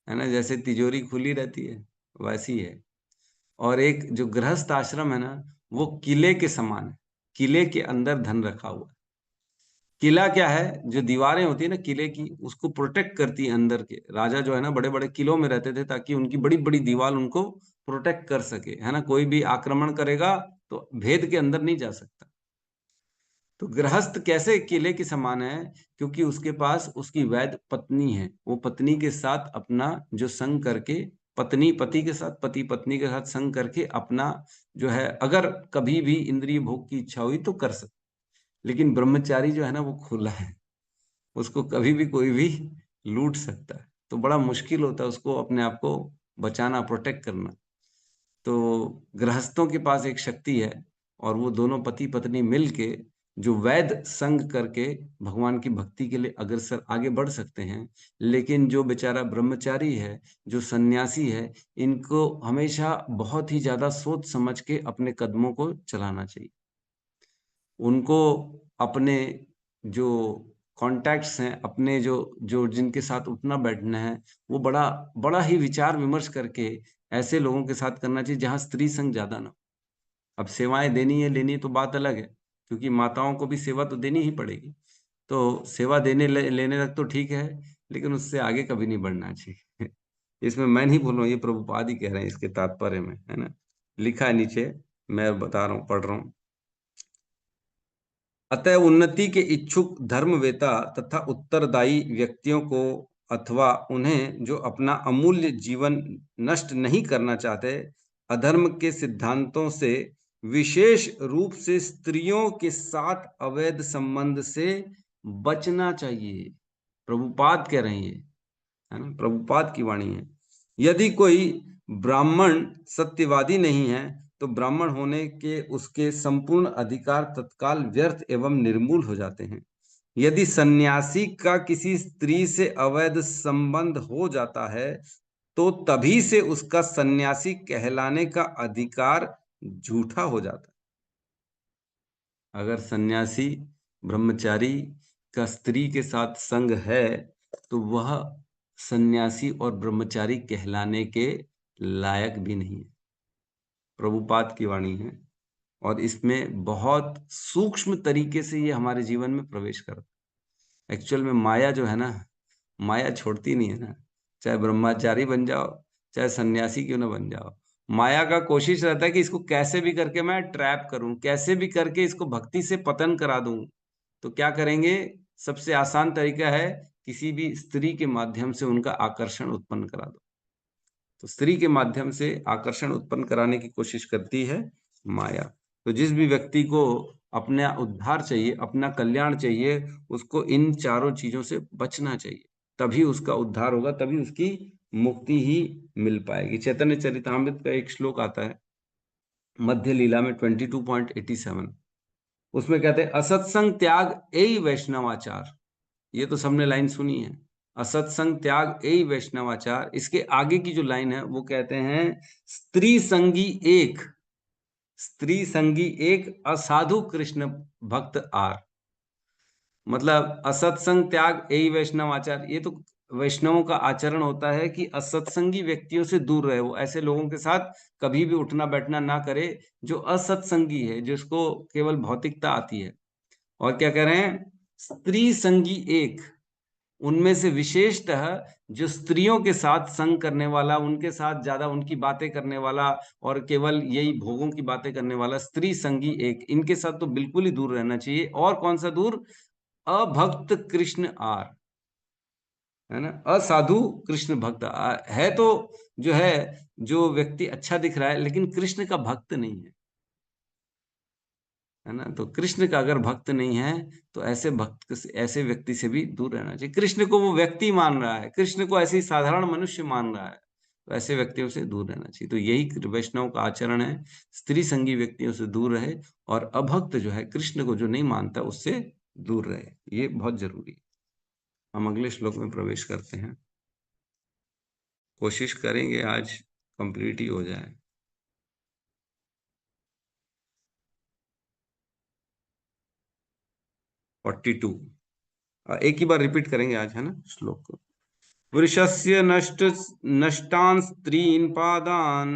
ना, जैसे तिजोरी खुली रहती है वैसी है। और एक जो गृहस्थ आश्रम है ना, वो किले के समान है, किले के अंदर धन रखा हुआ है। किला क्या है, जो दीवारें होती है ना किले की, उसको प्रोटेक्ट करती है अंदर के। राजा जो है ना बड़े बड़े किलों में रहते थे ताकि उनकी बड़ी बड़ी दीवार उनको प्रोटेक्ट कर सके, है ना, कोई भी आक्रमण करेगा तो भेद के अंदर नहीं जा सकता। तो गृहस्थ कैसे किले के समान है, क्योंकि उसके पास उसकी वैध पत्नी है, वो पत्नी के साथ अपना जो संग करके, पत्नी पति के साथ, पति पत्नी के साथ संग करके अपना जो है, अगर कभी भी इंद्रिय भोग की इच्छा हुई तो कर सकते। लेकिन ब्रह्मचारी जो है ना वो खुला है, उसको कभी भी कोई भी लूट सकता है। तो बड़ा मुश्किल होता है उसको अपने आप को बचाना, प्रोटेक्ट करना। तो गृहस्थों के पास एक शक्ति है और वो दोनों पति पत्नी मिलके जो वैध संग करके भगवान की भक्ति के लिए अग्रसर आगे बढ़ सकते हैं। लेकिन जो बेचारा ब्रह्मचारी है, जो सन्यासी है, इनको हमेशा बहुत ही ज्यादा सोच समझ के अपने कदमों को चलाना चाहिए। उनको अपने जो कॉन्टैक्ट्स हैं, अपने जो जो जिनके साथ उठना बैठना है, वो बड़ा बड़ा ही विचार विमर्श करके ऐसे लोगों के साथ करना चाहिए जहां स्त्री संग ज्यादा ना हो। अब सेवाएं देनी है लेनी है तो बात अलग है, क्योंकि माताओं को भी सेवा तो देनी ही पड़ेगी। तो सेवा लेने तक तो ठीक है, लेकिन उससे आगे कभी नहीं बढ़ना चाहिए। इसमें मैं नहीं बोल रहा हूँ, ये प्रभुपाद ही कह रहे हैं इसके तात्पर्य में, है ना। लिखा है नीचे, मैं बता रहा हूँ, पढ़ रहा हूँ। अतः उन्नति के इच्छुक धर्मवेता तथा उत्तरदायी व्यक्तियों को अथवा उन्हें जो अपना अमूल्य जीवन नष्ट नहीं करना चाहते, अधर्म के सिद्धांतों से विशेष रूप से स्त्रियों के साथ अवैध संबंध से बचना चाहिए। प्रभुपाद कह रहे हैं, है ना, प्रभुपाद की वाणी है। यदि कोई ब्राह्मण सत्यवादी नहीं है तो ब्राह्मण होने के उसके संपूर्ण अधिकार तत्काल व्यर्थ एवं निर्मूल हो जाते हैं। यदि सन्यासी का किसी स्त्री से अवैध संबंध हो जाता है तो तभी से उसका सन्यासी कहलाने का अधिकार झूठा हो जाता है। अगर सन्यासी ब्रह्मचारी का स्त्री के साथ संग है तो वह सन्यासी और ब्रह्मचारी कहलाने के लायक भी नहीं है। प्रभुपाद की वाणी है और इसमें बहुत सूक्ष्म तरीके से ये हमारे जीवन में प्रवेश करता है। एक्चुअल में माया जो है ना, माया छोड़ती नहीं है ना। चाहे ब्रह्मचारी बन जाओ, चाहे सन्यासी क्यों ना बन जाओ, माया का कोशिश रहता है कि इसको कैसे भी करके मैं ट्रैप करूं, कैसे भी करके इसको भक्ति से पतन करा दूं। तो क्या करेंगे? सबसे आसान तरीका है किसी भी स्त्री के माध्यम से उनका आकर्षण उत्पन्न करा दो। तो स्त्री के माध्यम से आकर्षण उत्पन्न कराने की कोशिश करती है माया। तो जिस भी व्यक्ति को अपना उद्धार चाहिए, अपना कल्याण चाहिए, उसको इन चारों चीजों से बचना चाहिए, तभी उसका उद्धार होगा, तभी उसकी मुक्ति ही मिल पाएगी। चैतन्य चरितामृत का एक श्लोक आता है मध्य लीला में 22.87, उसमें कहते हैं असत्संग त्याग एई वैष्णवाचार। ये तो सबने लाइन सुनी है, असत्संग त्याग एई वैष्णवाचार। इसके आगे की जो लाइन है वो कहते हैं स्त्री संगी एक, स्त्री संगी एक असाधु कृष्ण भक्त आर। मतलब असत्संग त्याग एई वैष्णवाचार, ये तो वैष्णवों का आचरण होता है कि असत्संगी व्यक्तियों से दूर रहे, वो ऐसे लोगों के साथ कभी भी उठना बैठना ना करे जो असत्संगी है, जिसको केवल भौतिकता आती है। और क्या कह रहे हैं? स्त्री संगी एक, उनमें से विशेषतः जो स्त्रियों के साथ संग करने वाला, उनके साथ ज्यादा उनकी बातें करने वाला और केवल यही भोगों की बातें करने वाला, स्त्री संगी एक, इनके साथ तो बिल्कुल ही दूर रहना चाहिए। और कौन सा दूर? अभक्त कृष्ण आर, है ना, असाधु कृष्ण भक्त है। तो जो है, जो व्यक्ति अच्छा दिख रहा है लेकिन कृष्ण का भक्त नहीं है ना, तो कृष्ण का अगर भक्त नहीं है तो ऐसे भक्त से, ऐसे व्यक्ति से भी दूर रहना चाहिए। कृष्ण को वो व्यक्ति मान रहा है, कृष्ण को ऐसी साधारण मनुष्य मान रहा है, तो ऐसे व्यक्तियों से दूर रहना चाहिए। तो यही वैष्णव का आचरण है, स्त्री संगी व्यक्तियों से दूर रहे और अभक्त जो है, कृष्ण को जो नहीं मानता, उससे दूर रहे। ये बहुत जरूरी है। हम अगले श्लोक में प्रवेश करते हैं, कोशिश करेंगे आज कंप्लीट ही हो जाए। एक ही बार रिपीट करेंगे आज, है ना, श्लोक को। वृषस्य नष्टान स्त्रीन पादान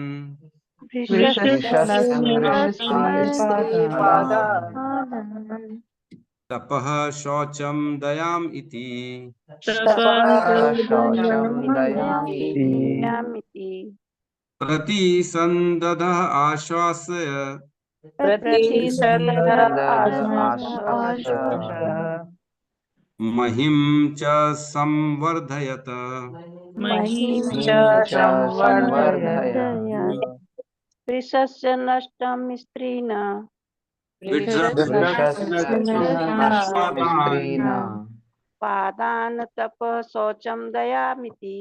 तपः शौचम दयाम इति प्रतिसंदधः आश्वासय महिं च संवर्धयत। वृषस्य नष्टं स्त्रीणा पादान तप शौचम दयामिति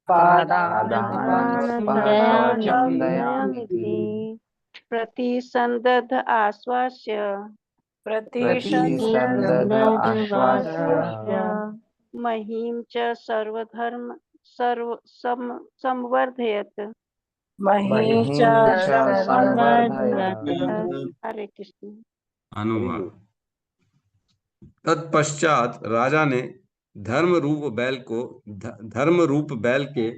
शौचम दयामिति दयामिति प्रतिसन्दध आश्वास्य प्रतिसन्दध आश्वास्य महीं च संवर्धयत्। महीं च संवर्धयत्। हरे कृष्ण। अनुवाद। तत्पश्चात राजा ने धर्म रूप बैल के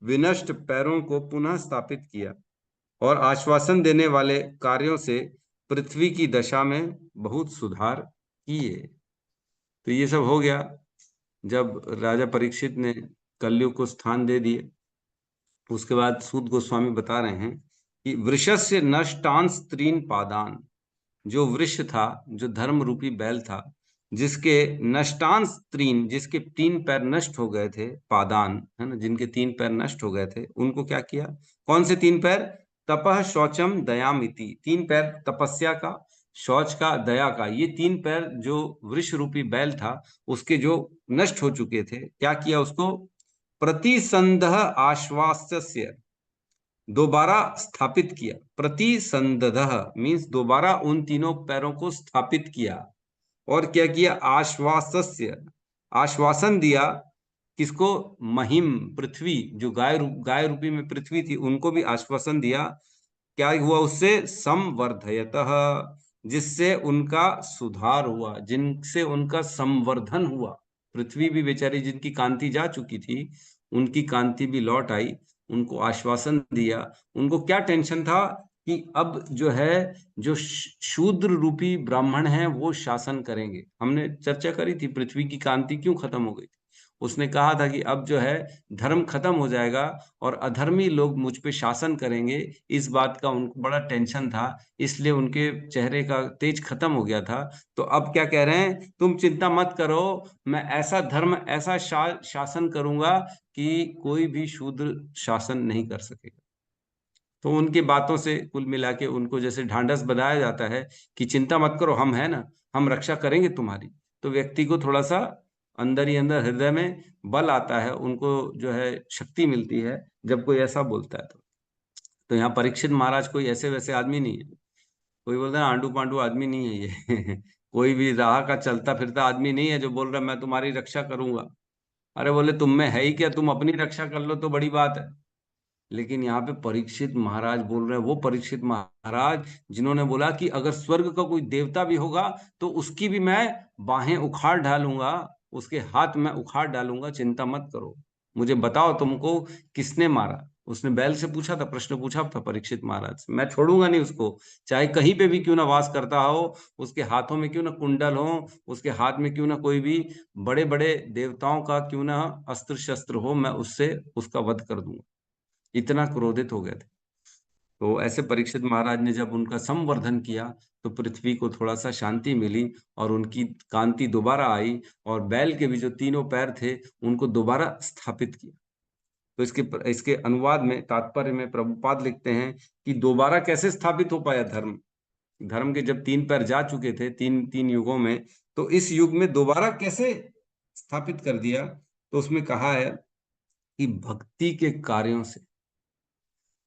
विनष्ट पैरों को पुनः स्थापित किया और आश्वासन देने वाले कार्यों से पृथ्वी की दशा में बहुत सुधार किए। तो ये सब हो गया जब राजा परीक्षित ने कलयुग को स्थान दे दिए। उसके बाद सूत गोस्वामी बता रहे हैं कि वृषस्य नष्टांस त्रीन पादान, जो वृक्ष था, जो धर्म रूपी बैल था, जिसके नष्टांश तीन, जिसके 3 पैर नष्ट हो गए थे, पादान है ना, जिनके 3 पैर नष्ट हो गए थे, उनको क्या किया? कौन से 3 पैर? तपह शौचम दयामिति, 3 पैर तपस्या का, शौच का, दया का, ये 3 पैर जो वृक्ष रूपी बैल था उसके जो नष्ट हो चुके थे, क्या किया उसको? प्रतिसंदह आश्वास्य, दोबारा स्थापित किया। प्रतिसंदह मीन्स दोबारा उन तीनों पैरों को स्थापित किया। और क्या किया? आश्वासस्य, आश्वासन दिया। किसको? महिम, पृथ्वी, जो गाय रूपी में पृथ्वी थी, उनको भी आश्वासन दिया। क्या हुआ उससे? संवर्धयतः, जिससे उनका सुधार हुआ, जिनसे उनका संवर्धन हुआ। पृथ्वी भी बेचारी, जिनकी कांति जा चुकी थी, उनकी कांति भी लौट आई। उनको आश्वासन दिया। उनको क्या टेंशन था कि अब जो है, जो शूद्र रूपी ब्राह्मण हैं वो शासन करेंगे। हमने चर्चा करी थी पृथ्वी की कांति क्यों खत्म हो गई थी। उसने कहा था कि अब जो है धर्म खत्म हो जाएगा और अधर्मी लोग मुझ पे शासन करेंगे। इस बात का उनको बड़ा टेंशन था, इसलिए उनके चेहरे का तेज खत्म हो गया था। तो अब क्या कह रहे हैं? तुम चिंता मत करो, मैं ऐसा धर्म, ऐसा शासन करूंगा कि कोई भी शूद्र शासन नहीं कर सकेगा। तो उनकी बातों से कुल मिला के उनको जैसे ढांढस बंधाया जाता है कि चिंता मत करो, हम है ना, हम रक्षा करेंगे तुम्हारी। तो व्यक्ति को थोड़ा सा अंदर ही अंदर हृदय में बल आता है, उनको जो है शक्ति मिलती है जब कोई ऐसा बोलता है। तो यहाँ परीक्षित महाराज कोई ऐसे वैसे आदमी नहीं है। कोई बोलता है आंडू पांडू आदमी नहीं है ये कोई भी राह का चलता फिरता आदमी नहीं है जो बोल रहा है मैं तुम्हारी रक्षा करूंगा। अरे बोले तुम में है ही क्या, तुम अपनी रक्षा कर लो तो बड़ी बात है। लेकिन यहाँ पे परीक्षित महाराज बोल रहे हैं, वो परीक्षित महाराज जिन्होंने बोला कि अगर स्वर्ग का कोई देवता भी होगा तो उसकी भी मैं बाहें उखाड़ डालूंगा, उसके हाथ में उखाड़ डालूंगा, चिंता मत करो। मुझे बताओ तुमको किसने मारा। उसने बैल से पूछा था, प्रश्न पूछा था परीक्षित महाराज से। मैं छोड़ूंगा नहीं उसको, चाहे कहीं पे भी क्यों ना वास करता हो, उसके हाथों में क्यों ना कुंडल हो, उसके हाथ में क्यों ना कोई भी बड़े बड़े देवताओं का क्यों ना अस्त्र शस्त्र हो, मैं उससे उसका वध कर दूंगा। इतना क्रोधित हो गए थे। तो ऐसे परीक्षित महाराज ने जब उनका संवर्धन किया तो पृथ्वी को थोड़ा सा शांति मिली और उनकी कांति दोबारा आई और बैल के भी जो 3 पैर थे उनको दोबारा स्थापित किया। तो इसके अनुवाद में, तात्पर्य में प्रभुपाद लिखते हैं कि दोबारा कैसे स्थापित हो पाया धर्म। धर्म के जब 3 पैर जा चुके थे तीन युगों में, तो इस युग में दोबारा कैसे स्थापित कर दिया। तो उसमें कहा है कि भक्ति के कार्यों से,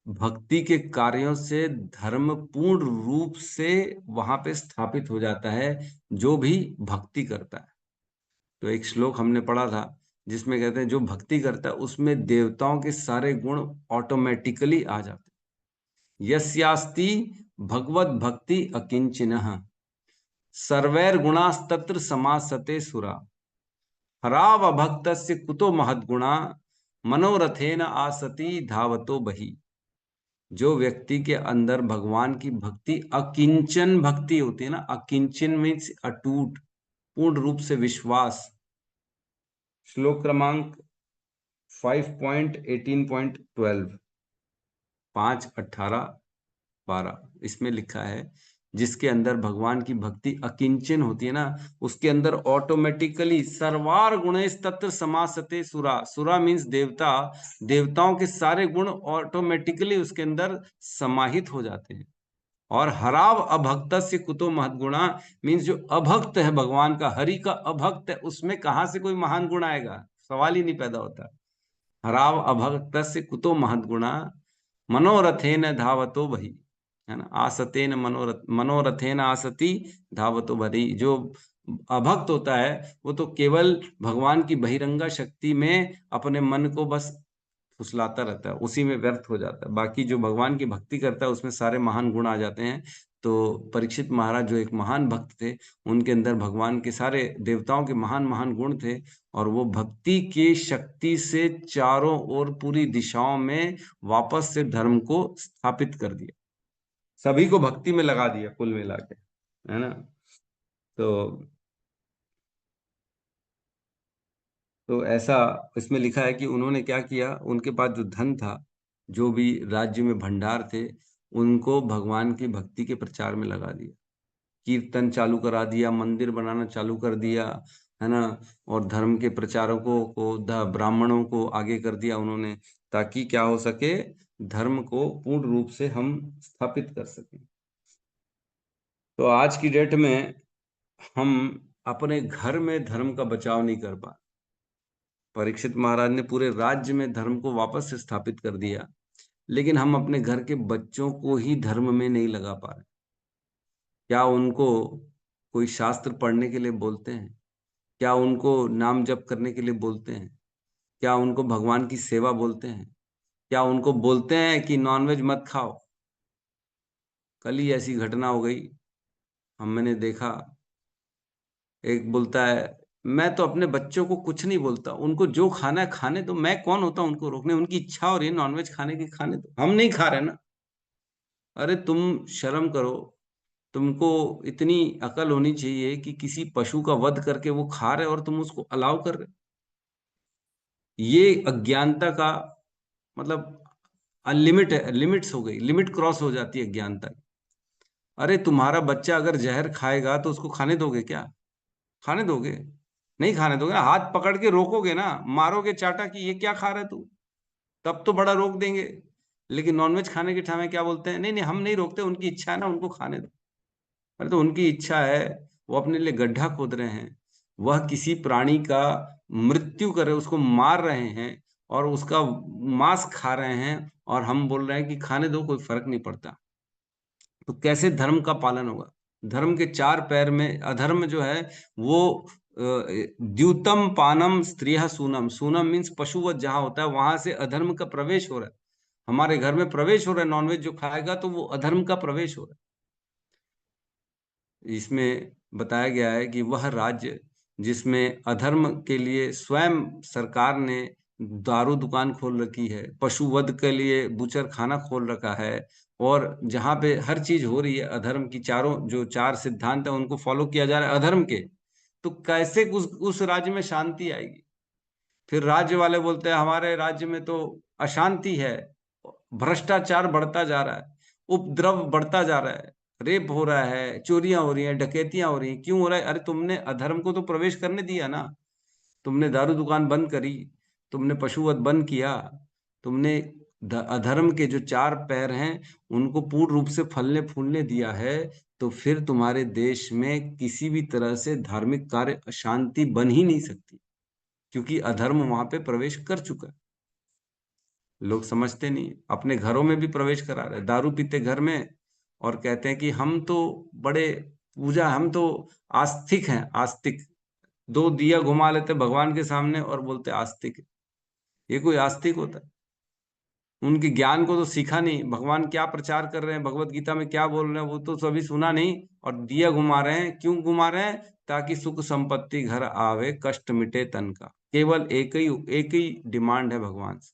भक्ति के कार्यों से धर्म पूर्ण रूप से वहां पे स्थापित हो जाता है, जो भी भक्ति करता है। तो एक श्लोक हमने पढ़ा था जिसमें कहते हैं जो भक्ति करता है उसमें देवताओं के सारे गुण ऑटोमेटिकली आ जाते हैं। यस्यास्ति भगवत भक्ति अकिंचिनः सर्वैर गुणास्तत्र समासते सुरा हराव भक्तस्य कुतो महद्गुणा मनोरथेन आसति धावतो बहि। जो व्यक्ति के अंदर भगवान की भक्ति, अकिंचन भक्ति होती है ना, अकिंचन मीन्स अटूट, पूर्ण रूप से विश्वास। श्लोक क्रमांक 5.18.12 5:18-12 इसमें लिखा है जिसके अंदर भगवान की भक्ति अकिंचन होती है ना, उसके अंदर ऑटोमेटिकली सर्वार गुणैः तत्र समासते सुरा। सुरा मीन्स देवता, देवताओं के सारे गुण ऑटोमेटिकली उसके अंदर समाहित हो जाते हैं। और हराव अभक्त से कुतो महद्गुणा मीन्स जो अभक्त है भगवान का, हरि का अभक्त है, उसमें कहां से कोई महान गुण आएगा, सवाल ही नहीं पैदा होता। हराव अभक्तस्य कुतो महद्गुणा मनोरथेन धावतो बहि, है ना। आसतेन मनोरथेन आसति धावतो बहि। जो अभक्त होता है वो तो केवल भगवान की बहिरंगा शक्ति में अपने मन को बस फुसलाता रहता है, उसी में व्यर्थ हो जाता है। बाकी जो भगवान की भक्ति करता है उसमें सारे महान गुण आ जाते हैं। तो परीक्षित महाराज जो एक महान भक्त थे, उनके अंदर भगवान के सारे देवताओं के महान महान गुण थे, और वो भक्ति की शक्ति से चारों ओर पूरी दिशाओं में वापस से धर्म को स्थापित कर दिया, सभी को भक्ति में लगा दिया कुल मिला के, है ना। तो ऐसा इसमें लिखा है कि उन्होंने क्या किया, उनके पास जो धन था, जो भी राज्य में भंडार थे, उनको भगवान की भक्ति के प्रचार में लगा दिया, कीर्तन चालू करा दिया, मंदिर बनाना चालू कर दिया, है ना। और धर्म के प्रचारकों को, ब्राह्मणों को आगे कर दिया उन्होंने, ताकि क्या हो सके, धर्म को पूर्ण रूप से हम स्थापित कर सकें। तो आज की डेट में हम अपने घर में धर्म का बचाव नहीं कर पा। परीक्षित महाराज ने पूरे राज्य में धर्म को वापस से स्थापित कर दिया, लेकिन हम अपने घर के बच्चों को ही धर्म में नहीं लगा पा रहे। क्या उनको कोई शास्त्र पढ़ने के लिए बोलते हैं? क्या उनको नाम जप करने के लिए बोलते हैं? क्या उनको भगवान की सेवा बोलते हैं? क्या उनको बोलते हैं कि नॉनवेज मत खाओ? कल ही ऐसी घटना हो गई, मैंने देखा, एक बोलता है मैं तो अपने बच्चों को कुछ नहीं बोलता, उनको जो खाना है खाने दो, मैं कौन होता हूं उनको रोकने, उनकी इच्छा हो रही है नॉनवेज खाने की, खाने दो, हम नहीं खा रहे ना। अरे तुम शर्म करो, तुमको इतनी अकल होनी चाहिए कि किसी पशु का वध करके वो खा रहे और तुम उसको अलाउ कर रहे। ये अज्ञानता का मतलब अनलिमिट है, लिमिट्स हो गई, लिमिट क्रॉस हो जाती है अज्ञानता की। अरे तुम्हारा बच्चा अगर जहर खाएगा तो उसको खाने दोगे क्या? खाने दोगे? नहीं खाने दोगे ना, हाथ पकड़ के रोकोगे ना, मारोगे चाटा कि ये क्या खा रहा है तू, तब तो बड़ा रोक देंगे। लेकिन नॉनवेज खाने के टाइम क्या बोलते हैं, नहीं नहीं हम नहीं रोकते, उनकी इच्छा है ना, उनको खाने दो। अरे तो उनकी इच्छा है, वो अपने लिए गड्ढा खोद रहे हैं, वह किसी प्राणी का मृत्यु करे, उसको मार रहे हैं और उसका मांस खा रहे हैं, और हम बोल रहे हैं कि खाने दो, कोई फर्क नहीं पड़ता। तो कैसे धर्म का पालन होगा? धर्म के चार पैर में अधर्म जो है वो द्यूतम पानम स्त्रिय सूनम, सूनम मीन्स पशुवत जहां होता है वहां से अधर्म का प्रवेश हो रहा है, हमारे घर में प्रवेश हो रहा है। नॉनवेज जो खाएगा तो वो अधर्म का प्रवेश हो रहा है। इसमें बताया गया है कि वह राज्य जिसमें अधर्म के लिए स्वयं सरकार ने दारू दुकान खोल रखी है, पशुवध के लिए बुचर खाना खोल रखा है, और जहां पे हर चीज हो रही है अधर्म की, चारों जो चार सिद्धांत है उनको फॉलो किया जा रहा है अधर्म के, तो कैसे उस राज्य में शांति आएगी? फिर राज्य वाले बोलते हैं हमारे राज्य में तो अशांति है, भ्रष्टाचार बढ़ता जा रहा है, उपद्रव बढ़ता जा रहा है, रेप हो रहा है, चोरियां हो रही हैं, डकैतियां हो रही हैं। क्यों हो रहा है? अरे तुमने अधर्म को तो प्रवेश करने दिया ना, तुमने दारू दुकान बंद करी, तुमने पशुवध बंद किया, तुमने अधर्म के जो चार पैर हैं उनको पूर्ण रूप से फलने फूलने दिया है। तो फिर तुम्हारे देश में किसी भी तरह से धार्मिक कार्य अशांति बन ही नहीं सकती, क्योंकि अधर्म वहां पे प्रवेश कर चुका है। लोग समझते नहीं, अपने घरों में भी प्रवेश करा रहे, दारू पीते घर में, और कहते हैं कि हम तो बड़े पूजा, हम तो आस्तिक हैं, आस्तिक। दो दिया घुमा लेते भगवान के सामने और बोलते आस्तिक। ये कोई आस्तिक होता है? उनके ज्ञान को तो सीखा नहीं, भगवान क्या प्रचार कर रहे हैं, भगवत गीता में क्या बोल रहे हैं वो तो सभी सुना नहीं, और दिया घुमा रहे हैं। क्यों घुमा रहे हैं? ताकि सुख संपत्ति घर आवे, कष्ट मिटे तन का। केवल एक ही डिमांड है भगवान से,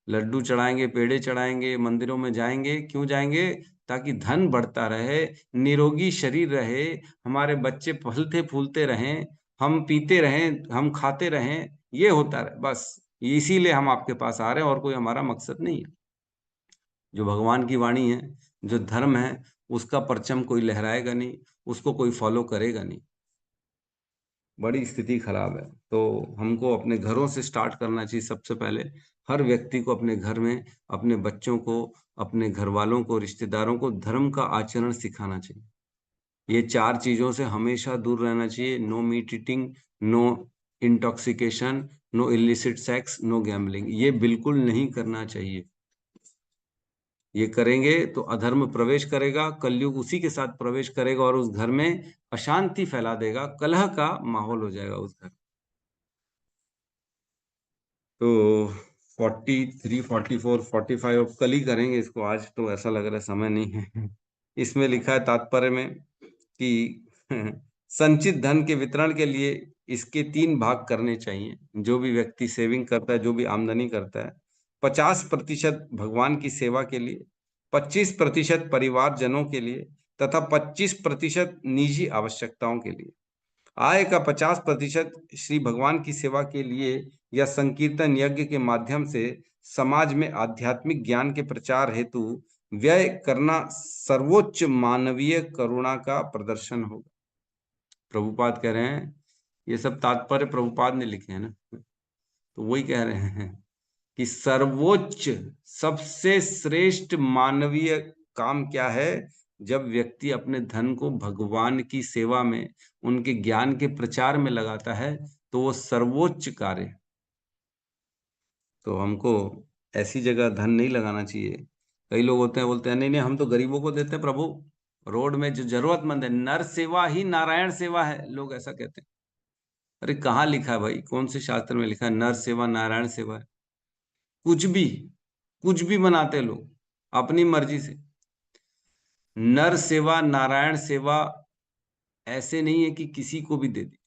लड्डू चढ़ाएंगे, पेड़े चढ़ाएंगे, मंदिरों में जाएंगे। क्यों जाएंगे? ताकि धन बढ़ता रहे, निरोगी शरीर रहे, हमारे बच्चे फलते फूलते रहें, हम पीते रहें, हम खाते रहें, ये होता रहे बस। इसीलिए हम आपके पास आ रहे हैं, और कोई हमारा मकसद नहीं है। जो भगवान की वाणी है, जो धर्म है, उसका परचम कोई लहराएगा नहीं, उसको कोई फॉलो करेगा नहीं। बड़ी स्थिति खराब है। तो हमको अपने घरों से स्टार्ट करना चाहिए सबसे पहले। हर व्यक्ति को अपने घर में अपने बच्चों को, अपने घर वालों को, रिश्तेदारों को धर्म का आचरण सिखाना चाहिए। ये चार चीजों से हमेशा दूर रहना चाहिए। No meat eating, no intoxication, no illicit sex, no gambling. ये बिल्कुल नहीं करना चाहिए। ये करेंगे तो अधर्म प्रवेश करेगा, कलयुग उसी के साथ प्रवेश करेगा और उस घर में अशांति फैला देगा, कलह का माहौल हो जाएगा उस घर। तो 43, 44, 45 अब कल ही करेंगे इसको, आज तो ऐसा लग रहा है समय नहीं है। इसमें लिखा है तात्पर्य में कि संचित धन के वितरण के लिए इसके 3 भाग करने चाहिए। जो भी व्यक्ति सेविंग करता है, जो भी आमदनी करता है, 50% भगवान की सेवा के लिए, 25% परिवारजनों के लिए तथा 25% निजी आवश्यकताओं के लिए। आय का 50% श्री भगवान की सेवा के लिए या संकीर्तन यज्ञ के माध्यम से समाज में आध्यात्मिक ज्ञान के प्रचार हेतु व्यय करना सर्वोच्च मानवीय करुणा का प्रदर्शन होगा। प्रभुपाद कह रहे हैं, ये सब तात्पर्य प्रभुपाद ने लिखे हैं ना, तो वही कह रहे हैं कि सर्वोच्च सबसे श्रेष्ठ मानवीय काम क्या है? जब व्यक्ति अपने धन को भगवान की सेवा में, उनके ज्ञान के प्रचार में लगाता है, तो वो सर्वोच्च कार्य है। तो हमको ऐसी जगह धन नहीं लगाना चाहिए। कई लोग होते हैं, बोलते हैं नहीं नहीं हम तो गरीबों को देते हैं प्रभु, रोड में जो जरूरतमंद है, नर सेवा ही नारायण सेवा है, लोग ऐसा कहते हैं। अरे कहाँ लिखा है भाई, कौन से शास्त्र में लिखा है नर सेवा नारायण सेवा है? कुछ भी बनाते लोग अपनी मर्जी से। नर सेवा नारायण सेवा ऐसे नहीं है कि किसी को भी दे दी।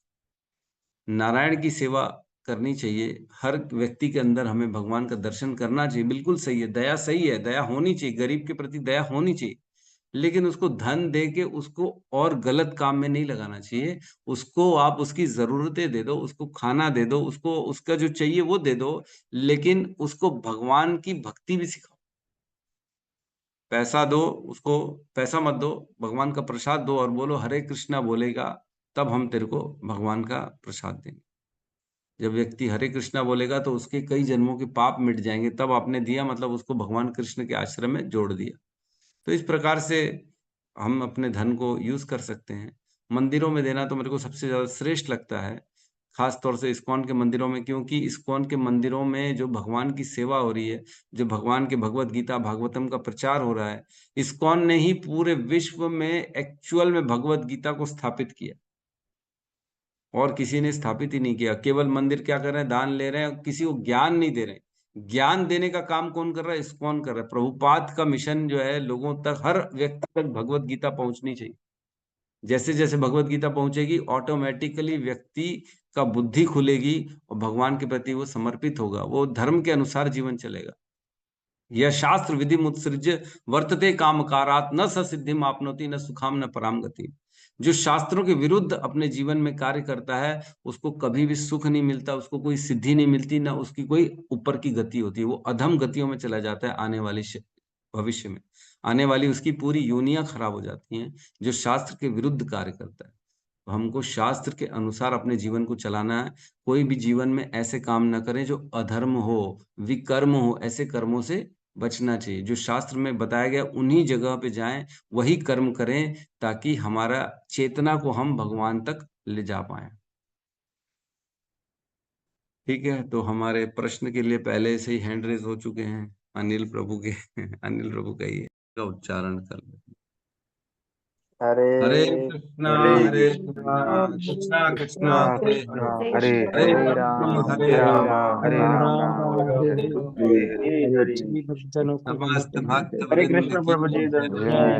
नारायण की सेवा करनी चाहिए। हर व्यक्ति के अंदर हमें भगवान का दर्शन करना चाहिए, बिल्कुल सही है, दया सही है, दया होनी चाहिए, गरीब के प्रति दया होनी चाहिए। लेकिन उसको धन दे के उसको और गलत काम में नहीं लगाना चाहिए। उसको आप उसकी जरूरतें दे दो, उसको खाना दे दो, उसको उसका जो चाहिए वो दे दो, लेकिन उसको भगवान की भक्ति भी सिखाओ। पैसा दो उसको, पैसा मत दो, भगवान का प्रसाद दो और बोलो हरे कृष्णा बोलेगा, तब हम तेरे को भगवान का प्रसाद देंगे। जब व्यक्ति हरे कृष्णा बोलेगा तो उसके कई जन्मों के पाप मिट जाएंगे, तब आपने दिया मतलब उसको भगवान कृष्ण के आश्रम में जोड़ दिया। तो इस प्रकार से हम अपने धन को यूज कर सकते हैं। मंदिरों में देना तो मेरे को सबसे ज्यादा श्रेष्ठ लगता है, खास तौर से इस्कॉन के मंदिरों में, क्योंकि इस्कॉन के मंदिरों में जो भगवान की सेवा हो रही है, जो भगवान के भगवत गीता भागवतम का प्रचार हो रहा है, इस्कॉन ने ही पूरे विश्व में एक्चुअल में भगवत गीता को स्थापित किया और किसी ने स्थापित ही नहीं किया। केवल मंदिर क्या कर रहे हैं, दान ले रहे हैं, किसी को ज्ञान नहीं दे रहे हैं। ज्ञान देने का काम कौन कर रहा है? इस्कॉन कर रहा है। प्रभुपाद का मिशन जो है, लोगों तक, हर व्यक्ति तक भगवत गीता पहुंचनी चाहिए। जैसे जैसे भगवत गीता पहुंचेगी, ऑटोमेटिकली व्यक्ति का बुद्धि खुलेगी और भगवान के प्रति वो समर्पित होगा, वो धर्म के अनुसार जीवन चलेगा। यह शास्त्र विधि मुत्सृज वर्तते कामकारात् न स सिद्धिम आपनोति न सुखाम न पराम गति। जो शास्त्रों के विरुद्ध अपने जीवन में कार्य करता है, उसको कभी भी सुख नहीं मिलता, उसको कोई सिद्धि नहीं मिलती, ना उसकी कोई ऊपर की गति होती है। वो अधम गतियों में चला जाता है। आने वाली भविष्य में आने वाली उसकी पूरी योनियां खराब हो जाती हैं, जो शास्त्र के विरुद्ध कार्य करता है। तो हमको शास्त्र के अनुसार अपने जीवन को चलाना है। कोई भी जीवन में ऐसे काम न करें जो अधर्म हो, विकर्म हो, ऐसे कर्मों से बचना चाहिए। जो शास्त्र में बताया गया उन्हीं जगह पे जाएं, वही कर्म करें, ताकि हमारा चेतना को हम भगवान तक ले जा पाए। ठीक है, तो हमारे प्रश्न के लिए पहले से ही हैंड रेज हो चुके हैं अनिल प्रभु के। अनिल प्रभु का ही का उच्चारण कर लेते। हरे हरे कृष्णा कृष्णा कृष्णा हरे हरे हरे हरे राम राम हरे राम हरे राम हरे हरे समस्त भक्त हरे वृंद कृष्ण की प्रभु जी जय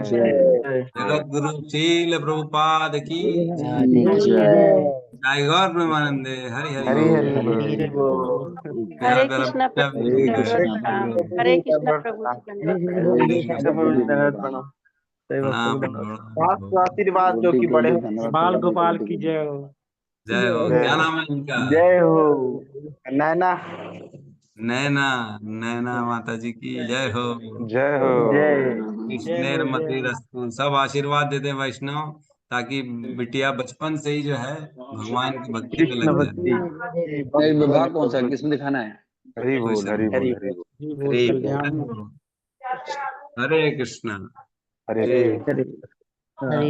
जय। जगत गुरु शील प्रभुपाद की जय जय गौर प्रेमानंदे। हरि हरि हरे बोल। हरे प्यारा हरे प्यारा कृष्णा बच्चा प्रभु जी दंडवत प्रणाम। हरे कृष्णा प्रभु जी दंडवत प्रणाम। हरे कृष्ण प्रभु जी धन्यवाद प्रणाम। प्रणाम शास्त्र आशीर्वाद जो कि बड़े बाल गोपाल की जय हो। जय हो। जय क्या हो। नाम है इनका? जय हो। नैना नैना। नैना माता जी की जय हो। जय हो। जय। कृष्णेर मतिरस्तु। सब आशीर्वाद देते हैं वैष्णव, ताकि बिटिया बचपन से ही जो है भगवान की भक्ति में कृष्ण लग भक्ति जाए। विभाग कौन सा है, किसमें दिखाना है? हरि बोल हरि बोल हरि बोल हरि बोल कल्याण। हरे कृष्णा। हरे हरे हरे